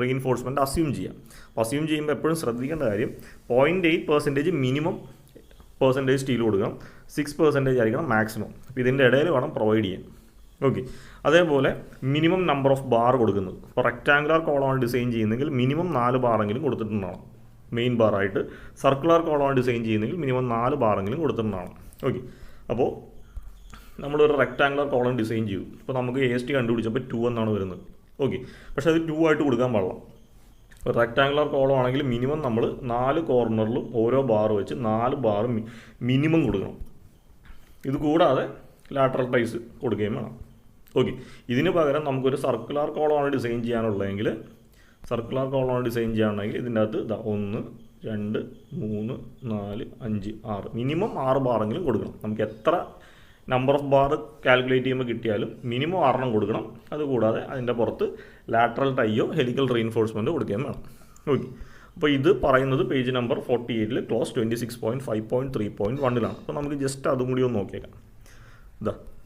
റീഇൻഫോഴ്സ്മെൻറ്റ് അസ്യൂം ചെയ്യാം. അപ്പോൾ അസ്യൂം ചെയ്യുമ്പോൾ എപ്പോഴും ശ്രദ്ധിക്കേണ്ട കാര്യം 0.8% മിനിമം പെർസെൻറ്റേജ് സ്റ്റീൽ കൊടുക്കണം, 6% ആയിരിക്കണം മാക്സിമം. അപ്പോൾ ഇതിൻ്റെ ഇടയിൽ വേണം പ്രൊവൈഡ് ചെയ്യാൻ. ഓക്കെ, അതേപോലെ മിനിമം നമ്പർ ഓഫ് ബാർ കൊടുക്കുന്നത്. ഇപ്പോൾ റെക്റ്റാങ്കുലർ കോളമാണ് ഡിസൈൻ ചെയ്യുന്നതെങ്കിൽ മിനിമം 4 ബാറെങ്കിലും കൊടുത്തിട്ടുണ്ടാവണം മെയിൻ ബാറായിട്ട്. സർക്കുലർ കോളമാണ് ഡിസൈൻ ചെയ്യുന്നതെങ്കിൽ മിനിമം 4 ബാറെങ്കിലും കൊടുത്തിട്ടുണ്ടാവണം. ഓക്കെ, അപ്പോൾ നമ്മളൊരു റെക്റ്റാങ്കുലർ കോളം ഡിസൈൻ ചെയ്തു. ഇപ്പോൾ നമുക്ക് AST കണ്ടുപിടിച്ചപ്പോൾ 2 എന്നാണ് വരുന്നത്. ഓക്കെ, പക്ഷേ അത് 2 ആയിട്ട് കൊടുക്കാൻ പാടില്ല. ഇപ്പോൾ റെക്റ്റാങ്കുലർ കോളം ആണെങ്കിൽ മിനിമം നമ്മൾ 4 കോർണറിലും ഓരോ ബാർ വെച്ച് 4 ബാർ മിനിമം കൊടുക്കണം. ഇത് കൂടാതെ ലാറ്ററൽ ടൈസ് കൊടുക്കുകയും വേണം. ഓക്കെ, ഇതിന് പകരം നമുക്കൊരു സർക്കുലർ കോളമാണ് ഡിസൈൻ ചെയ്യാനുള്ളതെങ്കിൽ ഇതിൻ്റെ അകത്ത് 1 2 3 4 5 6 മിനിമം 6 ബാറെങ്കിലും കൊടുക്കണം. നമുക്ക് എത്ര നമ്പർ ഓഫ് ബാർ കാൽക്കുലേറ്റ് ചെയ്യുമ്പോൾ കിട്ടിയാലും മിനിമം 6 കൊടുക്കണം. അതുകൂടാതെ അതിൻ്റെ പുറത്ത് ലാറ്ററൽ ടൈയോ ഹെലിക്കൽ റീഇൻഫോഴ്സ്മെൻറ്റ് കൊടുക്കുകയും വേണം. ഓക്കെ, അപ്പോൾ ഇത് പറയുന്നത് പേജ് നമ്പർ 48 ക്ലോസ് 26.5.3.1 അപ്പോൾ നമുക്ക് ജസ്റ്റ് അതും കൂടി ഒന്ന് നോക്കിയേക്കാം.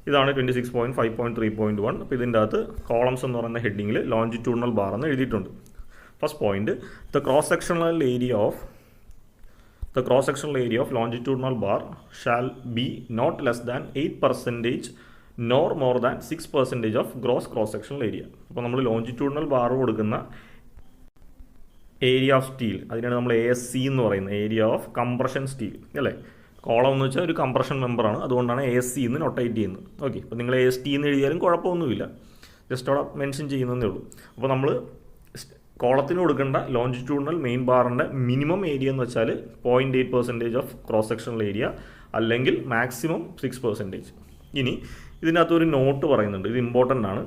ഇതാണ് 26.5.3.1. അപ്പോൾ ഇതിൻ്റെ അകത്ത് കോളംസ് എന്ന് പറയുന്ന ഹെഡിങ്ങിൽ ലോഞ്ചിറ്റ്യൂഡിനൽ ബാർ എന്ന് എഴുതിയിട്ടുണ്ട്. First point, the cross sectional area of longitudinal bar shall be not less than 8% nor more than 6% of gross cross sectional area. അപ്പോൾ നമ്മൾ ലോഞ്ചിറ്റ്യൂഡിനൽ ബാർ കൊടുക്കുന്ന ഏരിയ ഓഫ് സ്റ്റീൽ അതിനാണ് നമ്മൾ ASC എന്ന് പറയുന്നത്, ഏരിയ ഓഫ് കംപ്രഷൻ സ്റ്റീൽ അല്ലേ. Column എന്ന് വെച്ചാൽ ഒരു കംപ്രഷൻ മെമ്പറാണ്, അതുകൊണ്ടാണ് ASC എന്ന് നൊട്ടേറ്റ് ചെയ്യുന്നത്. ഓക്കെ, അപ്പോൾ നിങ്ങൾ AST എന്ന് എഴുതിയാലും കുഴപ്പമൊന്നുമില്ല, ജസ്റ്റ് അവിടെ മെൻഷൻ ചെയ്യുന്നതേ ഉള്ളൂ. അപ്പോൾ നമ്മൾ കോളത്തിന് കൊടുക്കേണ്ട ലോഞ്ചിറ്റ്യൂഡിനൽ മെയിൻ ബാറിൻ്റെ മിനിമം ഏരിയ എന്ന് വെച്ചാൽ 0.8% ഓഫ് ക്രോസ് സെക്ഷണൽ ഏരിയ അല്ലെങ്കിൽ മാക്സിമം 6%. ഇനി ഇതിനകത്തൊരു നോട്ട് പറയുന്നുണ്ട്, ഇത് ഇമ്പോർട്ടൻ്റ് ആണ്.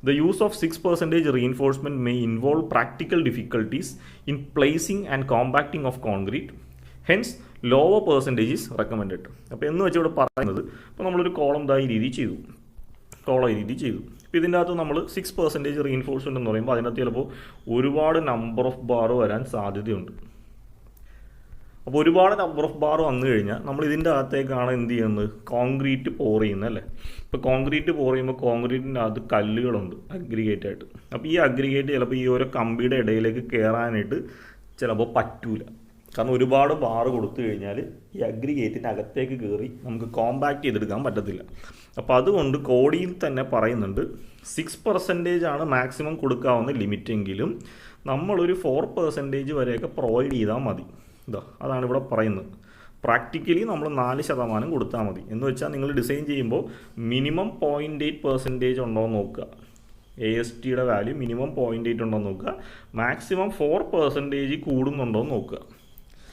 The use of 6% reinforcement may involve practical difficulties in placing and compacting of concrete. Hence, lower percentage is recommended. അപ്പോൾ എന്ന് വെച്ചാൽ ഇവിടെ പറയുന്നത്, ഇപ്പോൾ നമ്മളൊരു കോളം ഈ രീതി ചെയ്തു. ഇപ്പോൾ ഇതിൻ്റെ അകത്ത് നമ്മൾ 6% റീഇൻഫോഴ്സ്മെൻറ്റ് എന്ന് പറയുമ്പോൾ അതിനകത്ത് ചിലപ്പോൾ ഒരുപാട് നമ്പർ ഓഫ് ബാർ വരാൻ സാധ്യതയുണ്ട്. അപ്പോൾ ഒരുപാട് നമ്പർ ഓഫ് ബാർ വന്നു കഴിഞ്ഞാൽ നമ്മൾ ഇതിൻ്റെ അകത്തേക്കാണ് എന്ത് ചെയ്യുന്നത്, കോൺക്രീറ്റ് പോർ ചെയ്യുന്നത് അല്ലേ. ഇപ്പോൾ കോൺക്രീറ്റ് പോർ ചെയ്യുമ്പോൾ കോൺക്രീറ്റിൻ്റെ അകത്ത് കല്ലുകളുണ്ട് അഗ്രിഗേറ്റ് ആയിട്ട്. അപ്പോൾ ഈ അഗ്രിഗേറ്റ് ചിലപ്പോൾ ഈ ഓരോ കമ്പിയുടെ ഇടയിലേക്ക് കയറാനായിട്ട് ചിലപ്പോൾ പറ്റൂല. കാരണം ഒരുപാട് ബാർ കൊടുത്തു കഴിഞ്ഞാൽ ഈ അഗ്രിഗേറ്റിൻ്റെ അകത്തേക്ക് കയറി നമുക്ക് കോമ്പാക്റ്റ് ചെയ്തെടുക്കാൻ പറ്റത്തില്ല. അപ്പോൾ അതുകൊണ്ട് കോഡിയിൽ തന്നെ പറയുന്നുണ്ട് 6% ആണ് മാക്സിമം കൊടുക്കാവുന്ന ലിമിറ്റെങ്കിലും നമ്മളൊരു 4% വരെയൊക്കെ പ്രൊവൈഡ് ചെയ്താൽ മതി. അതാണ് ഇവിടെ പറയുന്നത്. പ്രാക്ടിക്കലി നമ്മൾ 4% കൊടുത്താൽ മതി. എന്ന് വെച്ചാൽ നിങ്ങൾ ഡിസൈൻ ചെയ്യുമ്പോൾ മിനിമം 0.8% ഉണ്ടോ എന്ന് നോക്കുക. ASTയുടെ വാല്യൂ മിനിമം 0.8 ഉണ്ടോ എന്ന് നോക്കുക. മാക്സിമം 4% കൂടുന്നുണ്ടോ എന്ന് നോക്കുക.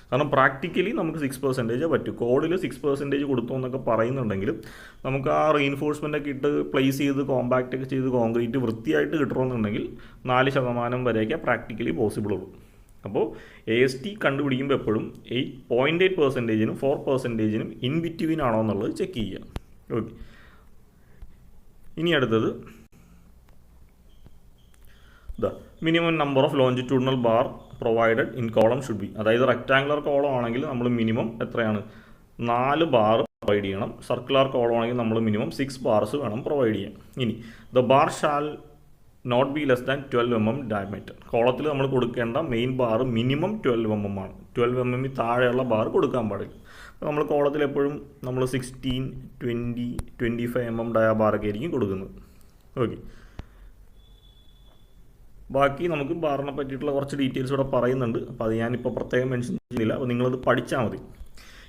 കാരണം പ്രാക്ടിക്കലി നമുക്ക് 6% പറ്റും. കോഡിൽ 6% കൊടുത്തു എന്നൊക്കെ പറയുന്നുണ്ടെങ്കിലും നമുക്ക് ആ റീഇൻഫോഴ്സ്മെൻ്റ് ഇട്ട് പ്ലേസ് ചെയ്ത് കോമ്പാക്റ്റ് ഒക്കെ ചെയ്ത് കോൺക്രീറ്റ് വൃത്തിയായിട്ട് കിട്ടണമെന്നുണ്ടെങ്കിൽ 4% വരെയൊക്കെ പ്രാക്ടിക്കലി പോസിബിൾ ഉള്ളൂ. അപ്പോൾ AST കണ്ടുപിടിക്കുമ്പോൾ എപ്പോഴും 0.8%-നും 4%-നും ഇൻ ബിറ്റ്വീൻ ആണോ എന്നുള്ളത് ചെക്ക് ചെയ്യുക. ഓക്കെ, ഇനി അടുത്തത് minimum number of longitudinal bar provided in column should be. അതായത് റെക്ടാങ്കുലർ കോളം ആണെങ്കിൽ നമ്മൾ മിനിമം എത്രയാണ് 4 ബാർ പ്രൊവൈഡ് ചെയ്യണം. സർക്കുലർ കോളം ആണെങ്കിൽ നമ്മൾ മിനിമം 6 ബാർസ് വേണം പ്രൊവൈഡ് ചെയ്യാൻ. ഇനി the bar shall not be less than 12 mm diameter. കോളത്തിൽ നമ്മൾ കൊടുക്കേണ്ട മെയിൻ ബാർ മിനിമം 12 mm ആണ്. 12 mm താഴെയുള്ള ബാർ കൊടുക്കാൻ പാടില്ല. അപ്പോൾ നമ്മൾ കോളത്തിൽ എപ്പോഴും നമ്മൾ 16, 20, 25 mm ഡയ ബാറൊക്കെ ആയിരിക്കും കൊടുക്കുന്നത്. ഓക്കെ, ബാക്കി നമുക്ക് ബാറിനെ പറ്റിയിട്ടുള്ള കുറച്ച് ഡീറ്റെയിൽസ് ഇവിടെ പറയുന്നുണ്ട്. അപ്പോൾ അത് ഞാനിപ്പോൾ പ്രത്യേകം മെൻഷൻ ചെയ്യുന്നില്ല, അപ്പോൾ നിങ്ങളത് പഠിച്ചാൽ മതി.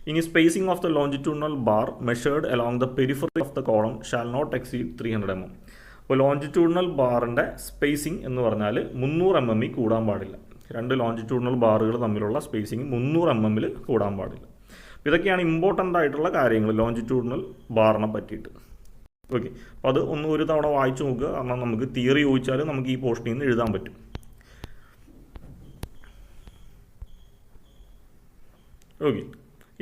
ഇനി spacing of the longitudinal bar measured along the periphery of the column shall not exceed 300 mm. അപ്പോൾ ലോഞ്ചിറ്റ്യൂഡിനൽ ബാറിൻ്റെ സ്പേസിംഗ് എന്ന് പറഞ്ഞാൽ 300 mm കൂടാൻ പാടില്ല. 2 ലോഞ്ചിറ്റ്യൂഡിനൽ ബാറുകൾ തമ്മിലുള്ള സ്പേസിംഗ് 300 mm കൂടാൻ പാടില്ല. ഇതൊക്കെയാണ് ഇമ്പോർട്ടൻ്റ് ആയിട്ടുള്ള കാര്യങ്ങൾ ലോഞ്ചിറ്റ്യൂഡിനൽ ബാറിനെ പറ്റിയിട്ട്. ഓക്കെ, അപ്പോൾ അത് ഒരു തവണ വായിച്ചു നോക്കുക. കാരണം നമുക്ക് തിയറി ചോദിച്ചാൽ നമുക്ക് ഈ പോർഷനിൽ നിന്ന് എഴുതാൻ പറ്റും. ഓക്കെ,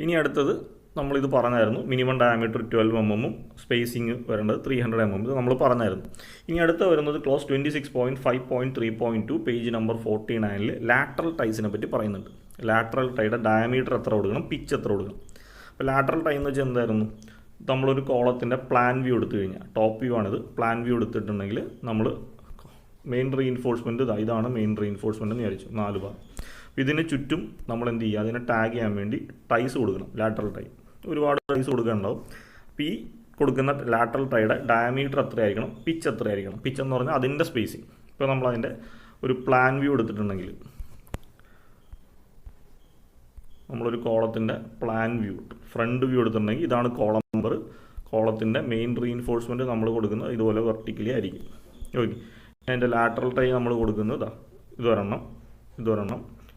ഇനി അടുത്തത് നമ്മളിത് പറഞ്ഞായിരുന്നു. മിനിമം ഡയമീറ്റർ 12 mm, സ്പേസിങ് വരേണ്ടത് 300 mm. ഇത് നമ്മൾ പറഞ്ഞായിരുന്നു. ഇനി അടുത്ത വരുന്നത് ക്ലോസ് 26.5.3.2 പേജ് നമ്പർ 49-ൽ ലാറ്ററൽ ടൈസിനെ പറ്റി പറയുന്നുണ്ട്. ലാറ്ററൽ ടൈയുടെ ഡയമീറ്റർ എത്ര കൊടുക്കണം, പിച്ച് എത്ര കൊടുക്കണം. അപ്പോൾ ലാറ്ററൽ ടൈ എന്ന് വെച്ചാൽ എന്തായിരുന്നു, നമ്മളൊരു കോളത്തിൻ്റെ പ്ലാൻ വ്യൂ എടുത്തു കഴിഞ്ഞാൽ, ടോപ്പ് വ്യൂ ആണിത്, പ്ലാൻ വ്യൂ എടുത്തിട്ടുണ്ടെങ്കിൽ നമ്മൾ മെയിൻ റീഇൻഫോഴ്സ്മെൻറ്റ് ഇതാണ് മെയിൻ റീഇൻഫോഴ്സ്മെൻറ്റ് എന്ന് വിചാരിച്ചു 4 ബാർ. ഇതിന് ചുറ്റും നമ്മൾ എന്ത് ചെയ്യുക, അതിനെ ടാഗ് ചെയ്യാൻ വേണ്ടി ടൈസ് കൊടുക്കണം. ലാറ്ററൽ ടൈ ഒരുപാട് ടൈസ് കൊടുക്കാനുണ്ടാവും. അപ്പോൾ ഈ കൊടുക്കുന്ന ലാറ്ററൽ ടൈയുടെ ഡയമീറ്റർ എത്രയായിരിക്കണം, പിച്ച് എത്രയായിരിക്കണം. പിച്ച് എന്ന് പറഞ്ഞാൽ അതിൻ്റെ സ്പേസിങ്. ഇപ്പോൾ നമ്മളതിൻ്റെ ഒരു പ്ലാൻ വ്യൂ എടുത്തിട്ടുണ്ടെങ്കിൽ, നമ്മളൊരു കോളത്തിൻ്റെ പ്ലാൻ വ്യൂ ഫ്രണ്ട് വ്യൂ എടുത്തിട്ടുണ്ടെങ്കിൽ ഇതാണ് കോളം നമ്പർ. കോളത്തിൻ്റെ മെയിൻ റീഇൻഫോഴ്സ്മെൻറ്റ് നമ്മൾ കൊടുക്കുന്നത് ഇതുപോലെ വെർട്ടിക്കലി ആയിരിക്കും. ഓക്കെ, അതിൻ്റെ ലാറ്ററൽ ടൈ നമ്മൾ കൊടുക്കുന്നത് ഇതൊരെണ്ണം.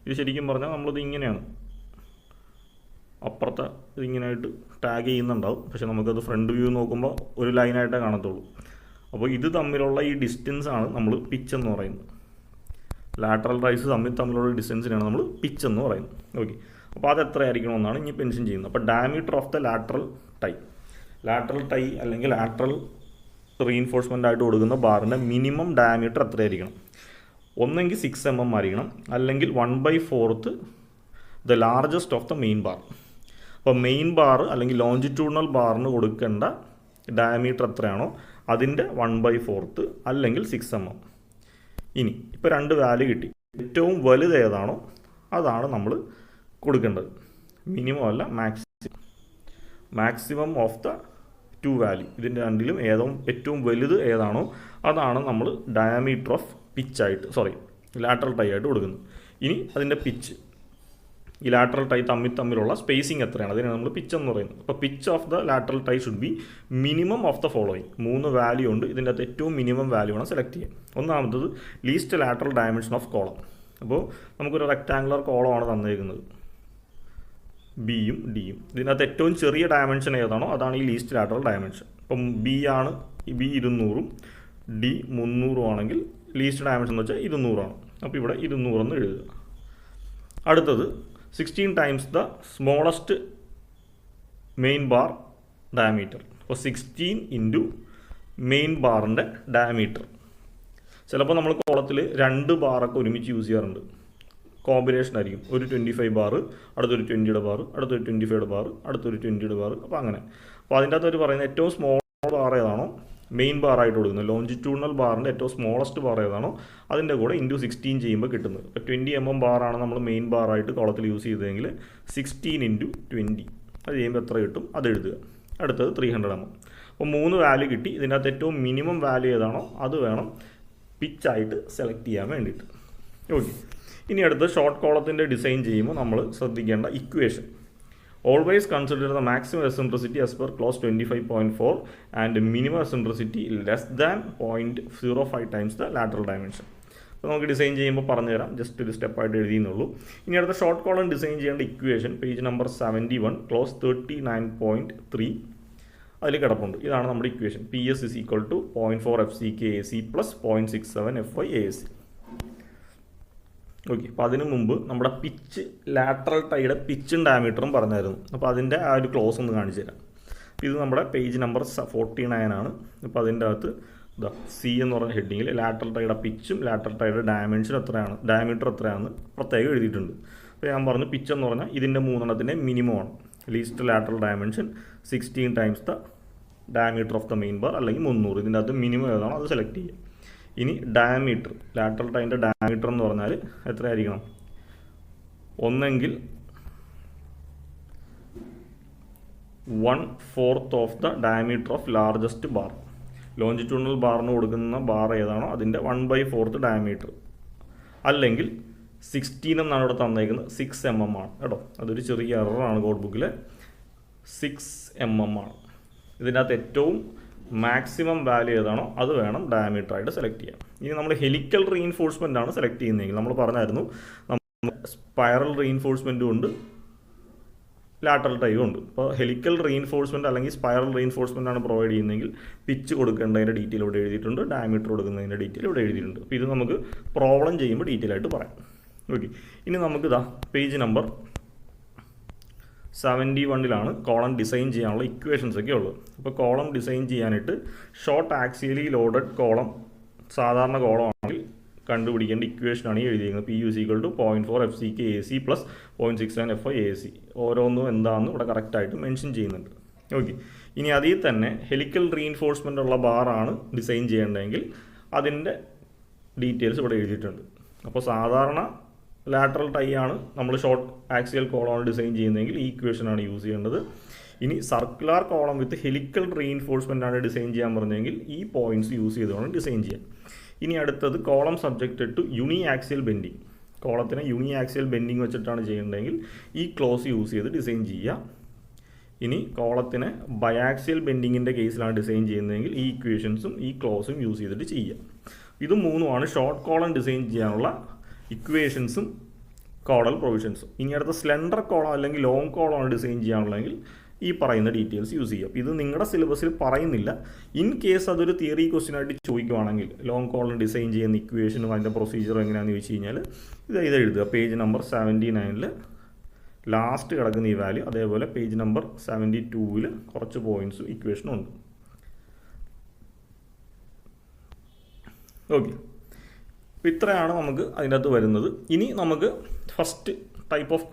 ഇത് ശരിക്കും പറഞ്ഞാൽ നമ്മളിത് ഇങ്ങനെയാണ്, അപ്പുറത്തെ ഇതിങ്ങനെയായിട്ട് ടാഗ് ചെയ്യുന്നുണ്ടാവും. പക്ഷേ നമുക്കത് ഫ്രണ്ട് വ്യൂ നോക്കുമ്പോൾ ഒരു ലൈനായിട്ടേ കാണത്തുള്ളൂ. അപ്പോൾ ഇത് തമ്മിലുള്ള ഈ ഡിസ്റ്റൻസാണ് നമ്മൾ പിച്ച് എന്ന് പറയുന്നത്. ലാറ്ററൽ ടൈസ് തമ്മിലുള്ള ഡിസ്റ്റൻസിനാണ് നമ്മൾ പിച്ച് എന്ന് പറയുന്നത്. ഓക്കെ, അപ്പോൾ അത് എത്രയായിരിക്കണമെന്നാണ് ഇനി മെൻഷൻ ചെയ്യുന്നത്. അപ്പോൾ diameter of the lateral tie അല്ലെങ്കിൽ ലാറ്ററൽ റീഇൻഫോഴ്സ്മെൻ്റ് ആയിട്ട് കൊടുക്കുന്ന ബാറിൻ്റെ മിനിമം ഡയമീറ്റർ എത്രയായിരിക്കണം. ഒന്നെങ്കിൽ 6 mm ആയിരിക്കണം, അല്ലെങ്കിൽ 1/4 the largest of the main bar. അപ്പോൾ മെയിൻ ബാർ അല്ലെങ്കിൽ ലോഞ്ചിറ്റ്യൂഡിനൽ ബാറിന് കൊടുക്കേണ്ട ഡയമീറ്റർ എത്രയാണോ അതിൻ്റെ 1/4 അല്ലെങ്കിൽ 6 mm. ഇനി ഇപ്പോൾ 2 വാല്യൂ കിട്ടി. ഏറ്റവും വലുത് ഏതാണോ അതാണ് നമ്മൾ കൊടുക്കേണ്ടത്. മിനിമം അല്ല മാക്സിമം ഓഫ് ദ 2 വാല്യൂ. ഇതിൻ്റെ രണ്ടിലും ഏറ്റവും വലുത് ഏതാണോ അതാണ് നമ്മൾ ഡയമീറ്റർ ഓഫ് ലാറ്ററൽ ടൈ ആയിട്ട് കൊടുക്കുന്നത്. ഇനി അതിൻ്റെ പിച്ച്, ഈ ലാറ്ററൽ ടൈ തമ്മിലുള്ള സ്പേസിങ് എത്രയാണ് അതിനാണ് നമ്മൾ പിച്ച് എന്ന് പറയുന്നത്. അപ്പോൾ pitch of the lateral tie should be minimum of the following. 3 value ഉണ്ട്, ഇതിൻ്റെ അകത്ത് ഏറ്റവും മിനിമം വാല്യൂ ആണ് സെലക്ട് ചെയ്യാൻ. ഒന്നാമത്തത് least lateral dimension of column. അപ്പോൾ നമുക്കൊരു റെക്ടാങ്കുലർ കോളമാണ് തന്നിരിക്കുന്നത്, ബിയും ഡിയും. ഇതിനകത്ത് ഏറ്റവും ചെറിയ ഡയമെൻഷൻ ഏതാണോ അതാണ് ഈ ലീസ്റ്റ് ലാറ്ററൽ ഡയമെൻഷൻ. ഇപ്പം ബി 200-ഉം ഡി 300-ഉം ആണെങ്കിൽ ലീസ്റ്റ് ഡയമെൻഷൻ എന്ന് വെച്ചാൽ 200 ആണ്. അപ്പോൾ ഇവിടെ 200 എന്ന് എഴുതുക. അടുത്തത് 16 times the smallest main bar diameter. അപ്പോൾ 16 ഇൻറ്റു മെയിൻ ബാറിൻ്റെ ഡയമീറ്റർ. ചിലപ്പോൾ നമ്മൾ കോളത്തിൽ 2 ബാറൊക്കെ ഒരുമിച്ച് യൂസ് ചെയ്യാറുണ്ട്. കോമ്പിനേഷൻ ആയിരിക്കും. ഒരു 25 ബാർ, അടുത്തൊരു 20-യുടെ ബാർ, അടുത്തൊരു 25-യുടെ ബാർ, അടുത്തൊരു 20-യുടെ ബാർ. അപ്പോൾ അങ്ങനെ. അപ്പോൾ അതിൻ്റെ അകത്ത് അവർ പറയുന്നത് ഏറ്റവും സ്മോൾ ബാർ ഏതാണോ മെയിൻ ബാറായിട്ട് കൊടുക്കുന്നത്, ലോഞ്ചിറ്റ്യൂഡിനൽ ബാറിൻ്റെ ഏറ്റവും സ്മോളസ്റ്റ് ബാർ ഏതാണോ അതിൻ്റെ കൂടെ ഇൻറ്റു 16 ചെയ്യുമ്പോൾ കിട്ടുന്നത്. ഇപ്പോൾ 20 mm ബാറാണ് നമ്മൾ മെയിൻ ബാറായിട്ട് കോളത്തിൽ യൂസ് ചെയ്തതെങ്കിൽ 16 ഇൻറ്റു 20 അത് ചെയ്യുമ്പോൾ എത്ര കിട്ടും അത് എഴുതുക. അടുത്തത് 300 mm. അപ്പോൾ 3 വാല്യൂ കിട്ടി. ഇതിനകത്ത് ഏറ്റവും മിനിമം വാല്യൂ ഏതാണോ അത് വേണം പിച്ചായിട്ട് സെലക്ട് ചെയ്യാൻ വേണ്ടിയിട്ട്. ഓക്കെ, ഇനി അടുത്ത് ഷോർട്ട് കോളത്തിൻ്റെ ഡിസൈൻ ചെയ്യുമ്പോൾ നമ്മൾ ശ്രദ്ധിക്കേണ്ട equation. Always consider the maximum eccentricity as per clause 25.4 and minimum eccentricity less than 0.05 times the lateral dimension. അപ്പോൾ നമുക്ക് ഡിസൈൻ ചെയ്യുമ്പോൾ പറഞ്ഞുതരാം, ജസ്റ്റ് ഒരു സ്റ്റെപ്പായിട്ട് എഴുതിയെന്നുള്ളൂ. ഇനി അടുത്ത ഷോർട്ട് കോളം ഡിസൈൻ ചെയ്യേണ്ട ഇക്വേഷൻ പേജ് നമ്പർ 71 ക്ലോസ് 39.3 അതിൽ കിടപ്പുണ്ട്. ഇതാണ് നമ്മുടെ equation. PS = 0.4 FCK/AC + 0.67 FY/AC. Okay, അപ്പോൾ അതിന് മുമ്പ് നമ്മുടെ പിച്ച്, ലാറ്ററൽ ടൈയുടെ പിച്ചും ഡയമീറ്ററും പറഞ്ഞായിരുന്നു. അപ്പോൾ അതിൻ്റെ ആ ഒരു ക്ലോസ് ഒന്ന് കാണിച്ചു തരാം. ഇത് നമ്മുടെ പേജ് നമ്പർ 49 ആണ്. അപ്പോൾ അതിൻ്റെ അകത്ത് C എന്ന് പറഞ്ഞ ഹെഡിങ്ങിൽ ലാറ്ററൽ ടൈയുടെ പിച്ചും ലാറ്ററൽ ടൈയുടെ ഡയമീറ്റർ എത്രയാണെന്ന് പ്രത്യേകം എഴുതിയിട്ടുണ്ട്. അപ്പോൾ ഞാൻ പറഞ്ഞു പിച്ച് എന്ന് പറഞ്ഞാൽ ഇതിൻ്റെ മൂന്നെണ്ണത്തിൻ്റെ മിനിമം ആണ്. Least lateral dimension 16 times the diameter of the main bar, അല്ലെങ്കിൽ 300. ഇതിൻ്റെ അകത്ത് മിനിമം ഏതാണോ അത് സെലക്ട് ചെയ്യുക. ഇനി ഡയമീറ്റർ, ലാറ്ററൽ ടൈൻ്റെ ഡയമീറ്റർ എന്ന് പറഞ്ഞാൽ എത്രയായിരിക്കണം? ഒന്നെങ്കിൽ 1/4 of the diameter of largest bar. Longitudinal ബാറിന് കൊടുക്കുന്ന ബാർ ഏതാണോ അതിൻ്റെ 1/4 ഡയമീറ്റർ, അല്ലെങ്കിൽ 16 എന്നാണ് ഇവിടെ തന്നേക്കുന്നത്. 6 mm ആണ് കേട്ടോ. അതൊരു ചെറിയ എററാണ് കോഡ് ബുക്കിൽ. 6 mm ആണ്. ഇതിൻ്റെ അകത്ത് ഏറ്റവും മാക്സിമം വാല്യൂ ഏതാണോ അത് വേണം ഡയമീറ്റർ ആയിട്ട് സെലക്ട് ചെയ്യാം. ഇനി നമ്മൾ ഹെലിക്കൽ റീഇൻഫോഴ്സ്മെൻ്റ് ആണ് സെലക്ട് ചെയ്യുന്നതെങ്കിൽ നമ്മൾ പറഞ്ഞായിരുന്നു നമ്മൾ സ്പൈറൽ റീഇൻഫോഴ്സ്മെൻറ്റും ഉണ്ട്, ലാറ്ററൽ ടൈയും ഉണ്ട്. അപ്പോൾ ഹെലിക്കൽ റീഇൻഫോഴ്സ്മെൻറ്റ് അല്ലെങ്കിൽ സ്പൈറൽ റീഇൻഫോഴ്സ്മെൻ്റ് ആണ് പ്രൊവൈഡ് ചെയ്യുന്നതെങ്കിൽ പിച്ച് കൊടുക്കേണ്ടതിൻ്റെ ഡീറ്റെയിൽ ഇവിടെ എഴുതിയിട്ടുണ്ട്, ഡയമീറ്റർ കൊടുക്കുന്നതിൻ്റെ ഡീറ്റെയിൽ ഇവിടെ എഴുതിയിട്ടുണ്ട്. അപ്പോൾ ഇത് നമുക്ക് പ്രോബ്ലം ചെയ്യുമ്പോൾ ഡീറ്റെയിൽ ആയിട്ട് പറയാം. ഓക്കെ, ഇനി നമുക്ക് പേജ് നമ്പർ 71 കോളം ഡിസൈൻ ചെയ്യാനുള്ള ഇക്വേഷൻസ് ഒക്കെ ഉള്ളത്. അപ്പോൾ കോളം ഡിസൈൻ ചെയ്യാനായിട്ട് ഷോർട്ട് ആക്സിയലി ലോഡഡ് കോളം, സാധാരണ കോളം ആണെങ്കിൽ കണ്ടുപിടിക്കേണ്ട ഇക്വേഷനാണ് ഈ എഴുതിയിരിക്കുന്നത്. PU = 0.4 FCK/AC + 0.67 FY/AC. ഓരോന്നും എന്താണെന്ന് ഇവിടെ കറക്റ്റായിട്ട് മെൻഷൻ ചെയ്യുന്നുണ്ട്. ഓക്കെ, ഇനി അതിൽ തന്നെ ഹെലിക്കൽ റീഇൻഫോഴ്സ്മെൻ്റ് ഉള്ള ബാറാണ് ഡിസൈൻ ചെയ്യേണ്ടതെങ്കിൽ അതിൻ്റെ ഡീറ്റെയിൽസ് ഇവിടെ എഴുതിയിട്ടുണ്ട്. അപ്പോൾ സാധാരണ ലാറ്ററൽ ടൈ ആണ് നമ്മൾ ഷോർട്ട് ആക്സിയൽ കോളമാണ് ഡിസൈൻ ചെയ്യുന്നതെങ്കിൽ ഈ ഇക്വേഷനാണ് യൂസ് ചെയ്യേണ്ടത്. ഇനി circular column with helical reinforcement ആണ് ഡിസൈൻ ചെയ്യാൻ പറഞ്ഞതെങ്കിൽ ഈ പോയിൻറ്റ്സ് യൂസ് ചെയ്തുകൊണ്ട് ഡിസൈൻ ചെയ്യാം. ഇനി അടുത്തത് column subjected to uniaxial bending. കോളത്തിനെ യൂണി ആക്സിയൽ ബെൻഡിങ് വെച്ചിട്ടാണ് ചെയ്യേണ്ടതെങ്കിൽ ഈ ക്ലോസ് യൂസ് ചെയ്ത് ഡിസൈൻ ചെയ്യുക. ഇനി കോളത്തിനെ ബയാക്സിയൽ ബെൻഡിങ്ങിൻ്റെ കേസിലാണ് ഡിസൈൻ ചെയ്യുന്നതെങ്കിൽ ഈ ഇക്വേഷൻസും ഈ ക്ലോസും യൂസ് ചെയ്തിട്ട് ചെയ്യുക. ഇത് മൂന്നുമാണ് ഷോർട്ട് കോളം ഡിസൈൻ ചെയ്യാനുള്ള ഇക്വേഷൻസും കോഡൽ പ്രൊവിഷൻസും. ഇനി അടുത്ത സ്ലെൻഡർ കോളം അല്ലെങ്കിൽ ലോങ് കോളമാണ് ഡിസൈൻ ചെയ്യാനുള്ളതെങ്കിൽ ഈ പറയുന്ന ഡീറ്റെയിൽസ് യൂസ് ചെയ്യാം. ഇത് നിങ്ങളുടെ സിലബസിൽ പറയുന്നില്ല. ഇൻ കേസ് അതൊരു തിയറി ക്വസ്റ്റ്യൻ ആയിട്ട് ചോദിക്കുവാണെങ്കിൽ ലോങ് കോളം ഡിസൈൻ ചെയ്യുന്ന ഇക്വേഷനും അതിൻ്റെ പ്രൊസീജിയർ എങ്ങനെയാണെന്ന് ചോദിച്ചു കഴിഞ്ഞാൽ ഇത് എഴുതുക. പേജ് നമ്പർ 79 ലാസ്റ്റ് കിടക്കുന്ന ഈ വാല്യൂ, അതേപോലെ പേജ് നമ്പർ 72 കുറച്ച് പോയിൻറ്റ്സും ഇക്വേഷനും ഉണ്ട്. ഓക്കെ, അപ്പോൾ ഇത്രയാണ് നമുക്ക് അതിനകത്ത് വരുന്നത്. ഇനി നമുക്ക് ഫസ്റ്റ് ടൈപ്പ് ഓഫ്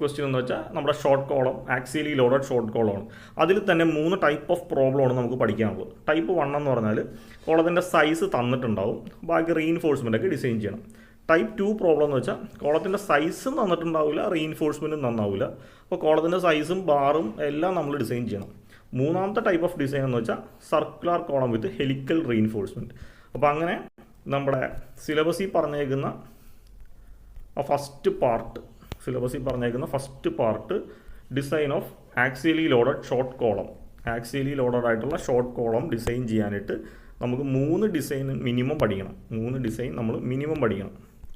ക്വസ്റ്റ്യൻ എന്ന് വെച്ചാൽ നമ്മുടെ short column, axially loaded short കോളമാണ്. അതിൽ തന്നെ 3 ടൈപ്പ് ഓഫ് പ്രോബ്ലമാണ് നമുക്ക് പഠിക്കാനുള്ളത്. ടൈപ്പ് 1 എന്ന് പറഞ്ഞാൽ കോളത്തിൻ്റെ സൈസ് തന്നിട്ടുണ്ടാവും, ബാക്കി റീഇൻഫോഴ്സ്മെൻ്റ് ഒക്കെ ഡിസൈൻ ചെയ്യണം. ടൈപ്പ് 2 പ്രോബ്ലം എന്ന് വെച്ചാൽ കോളത്തിൻ്റെ സൈസും തന്നിട്ടുണ്ടാവില്ല, റീഇൻഫോഴ്സ്മെൻറ്റും നന്നാവില്ല. അപ്പോൾ കോളത്തിൻ്റെ സൈസും ബാറും എല്ലാം നമ്മൾ ഡിസൈൻ ചെയ്യണം. മൂന്നാമത്തെ ടൈപ്പ് ഓഫ് ഡിസൈൻ എന്ന് വെച്ചാൽ circular column with helical reinforcement. അപ്പോൾ അങ്ങനെ നമ്മുടെ സിലബസിൽ പറഞ്ഞേക്കുന്ന first part design of axially loaded short column. Axially loaded ആയിട്ടുള്ള ഷോർട്ട് കോളം ഡിസൈൻ ചെയ്യാനായിട്ട് നമുക്ക് 3 ഡിസൈൻ മിനിമം പഠിക്കണം. 3 ഡിസൈൻ നമ്മൾ മിനിമം പഠിക്കണം.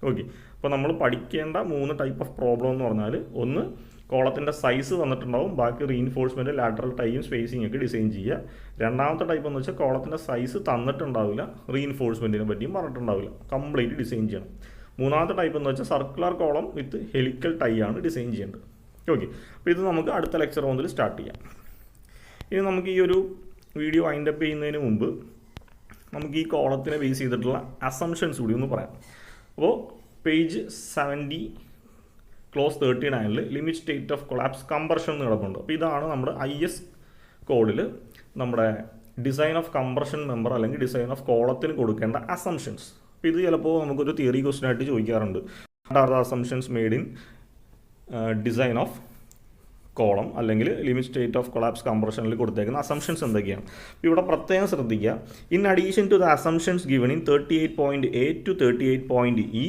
ഓക്കെ, അപ്പോൾ നമ്മൾ പഠിക്കേണ്ട 3 ടൈപ്പ് ഓഫ് പ്രോബ്ലം എന്ന് പറഞ്ഞാൽ, ഒന്ന് കോളത്തിൻ്റെ സൈസ് തന്നിട്ടുണ്ടാവും, ബാക്കി റീഇൻഫോഴ്സ്മെൻറ്റ്, ലാറ്ററൽ ടൈയും സ്പേസിംഗ് ഒക്കെ ഡിസൈൻ ചെയ്യുക. രണ്ടാമത്തെ ടൈപ്പ് എന്ന് വെച്ചാൽ കോളത്തിൻ്റെ സൈസ് തന്നിട്ടുണ്ടാവില്ല, റീഇൻഫോഴ്സ്മെൻറ്റിനെ പറ്റിയും പറഞ്ഞിട്ടുണ്ടാവില്ല, കംപ്ലീറ്റ് ഡിസൈൻ ചെയ്യണം. മൂന്നാമത്തെ ടൈപ്പ് എന്ന് വെച്ചാൽ circular column with helical tie ആണ് ഡിസൈൻ ചെയ്യേണ്ടത്. ഓക്കെ, അപ്പോൾ ഇത് നമുക്ക് അടുത്ത ലെക്ചർ മുതൽ സ്റ്റാർട്ട് ചെയ്യാം. ഇനി നമുക്ക് ഈ ഒരു വീഡിയോ വൈൻഡ് അപ്പ് ചെയ്യുന്നതിന് മുമ്പ് നമുക്ക് ഈ കോളത്തിനെ ബേസ് ചെയ്തിട്ടുള്ള അസംഷൻസ് കൂടി ഒന്ന് പറയാം. അപ്പോൾ page 70 close 39 limit state of collapse compression എന്ന് കിടപ്പുണ്ട്. അപ്പോൾ ഇതാണ് നമ്മുടെ IS കോഡിൽ നമ്മുടെ ഡിസൈൻ ഓഫ് കംപ്രഷൻ മെമ്പർ അല്ലെങ്കിൽ ഡിസൈൻ ഓഫ് കോളത്തിന് കൊടുക്കേണ്ട അസംഷൻസ്. അപ്പോൾ ഇത് ചിലപ്പോൾ നമുക്കൊരു തിയറി ക്വസ്റ്റ്യൻ ആയിട്ട് ചോദിക്കാറുണ്ട്. What are the assumptions made in design of column അല്ലെങ്കിൽ ലിമിറ്റ് സ്റ്റേറ്റ് ഓഫ് കൊളാപ്സ് കംപ്രഷനിൽ കൊടുത്തേക്കുന്ന അസംഷൻസ് എന്തൊക്കെയാണ്? ഇവിടെ പ്രത്യേകം ശ്രദ്ധിക്കുക. In addition to the assumptions given in 38.8 to 38.E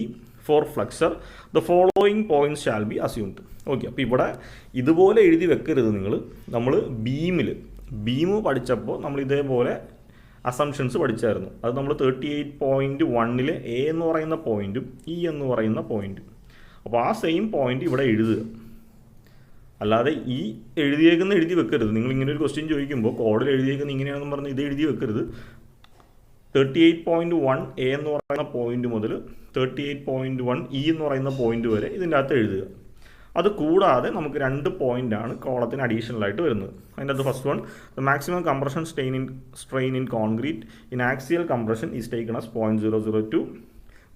for flexure the following points shall be assumed. Okay, അപ്പോൾ ഇവിടെ ഇതുപോലെ എഴുതി വെക്കരുത് നിങ്ങൾ. നമ്മൾ ബീം പഠിച്ചപ്പോൾ നമ്മൾ ഇതേപോലെ അസംഷൻസ് പഠിച്ചായിരുന്നു. അത് നമ്മൾ 38.1 എ എന്ന് പറയുന്ന പോയിൻറ്റും ഇ എന്ന് പറയുന്ന പോയിൻറ്റും. അപ്പോൾ ആ സെയിം പോയിൻ്റ് ഇവിടെ എഴുതുക, അല്ലാതെ ഈ എഴുതി വെക്കരുത്. നിങ്ങൾ ഇങ്ങനെ ഒരു ക്വസ്റ്റ്യൻ ചോദിക്കുമ്പോൾ കോഡിൽ എഴുതിയേക്കുന്ന ഇങ്ങനെയാണെന്ന് പറഞ്ഞ് ഇത് എഴുതി വെക്കരുത്. 38.1 എ എന്ന് പറയുന്ന പോയിന്റ് മുതൽ 38.1 ഇ എന്ന് പറയുന്ന പോയിന്റ് വരെ ഇതിൻ്റെ അകത്ത് എഴുതുക. അത് കൂടാതെ നമുക്ക് 2 പോയിൻ്റാണ് കോളത്തിന് അഡീഷണൽ ആയിട്ട് വരുന്നത്. അതിൻ്റെ അത് first one, the maximum compression strain in concrete in axial compression is taken as 0.002.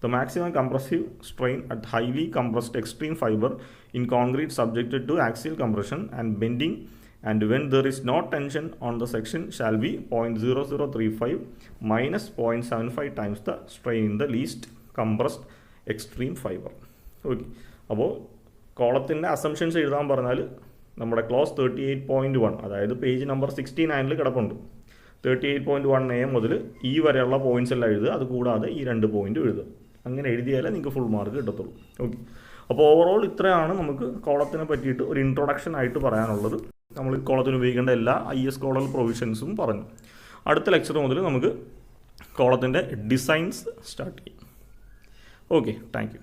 The maximum compressive strain at highly compressed extreme fiber in concrete subjected to axial compression and bending and when there is no tension on the section shall be 0.0035 minus 0.75 times the strain in the least compressed extreme fiber. Okay, അപ്പോൾ കോളത്തിൻ്റെ assumptions എഴുതാൻ പറഞ്ഞാൽ നമ്മുടെ close 38.1, അതായത് page number 69 കിടപ്പുണ്ട്. 38.1 A മുതൽ ഈ വരെയുള്ള points എല്ലാം എഴുതുക. അത് കൂടാതെ ഈ 2 പോയിൻറ്റും എഴുതുക. അങ്ങനെ എഴുതിയാലേ നിങ്ങൾക്ക് ഫുൾ മാർക്ക് കിട്ടത്തുള്ളൂ. ഓക്കെ, അപ്പോൾ ഓവറോൾ ഇത്രയാണ് നമുക്ക് കോളത്തിനെ പറ്റിയിട്ട് ഒരു ഇൻട്രൊഡക്ഷൻ ആയിട്ട് പറയാനുള്ളത്. നമ്മൾ കോളത്തിന് ഉപയോഗിക്കേണ്ട എല്ലാ IS കോളൽ പ്രൊവിഷൻസും പറഞ്ഞു. അടുത്ത ലെക്ചർ മുതൽ നമുക്ക് കോളത്തിൻ്റെ ഡിസൈൻസ് സ്റ്റാർട്ട് ചെയ്യും. Okay, thank you.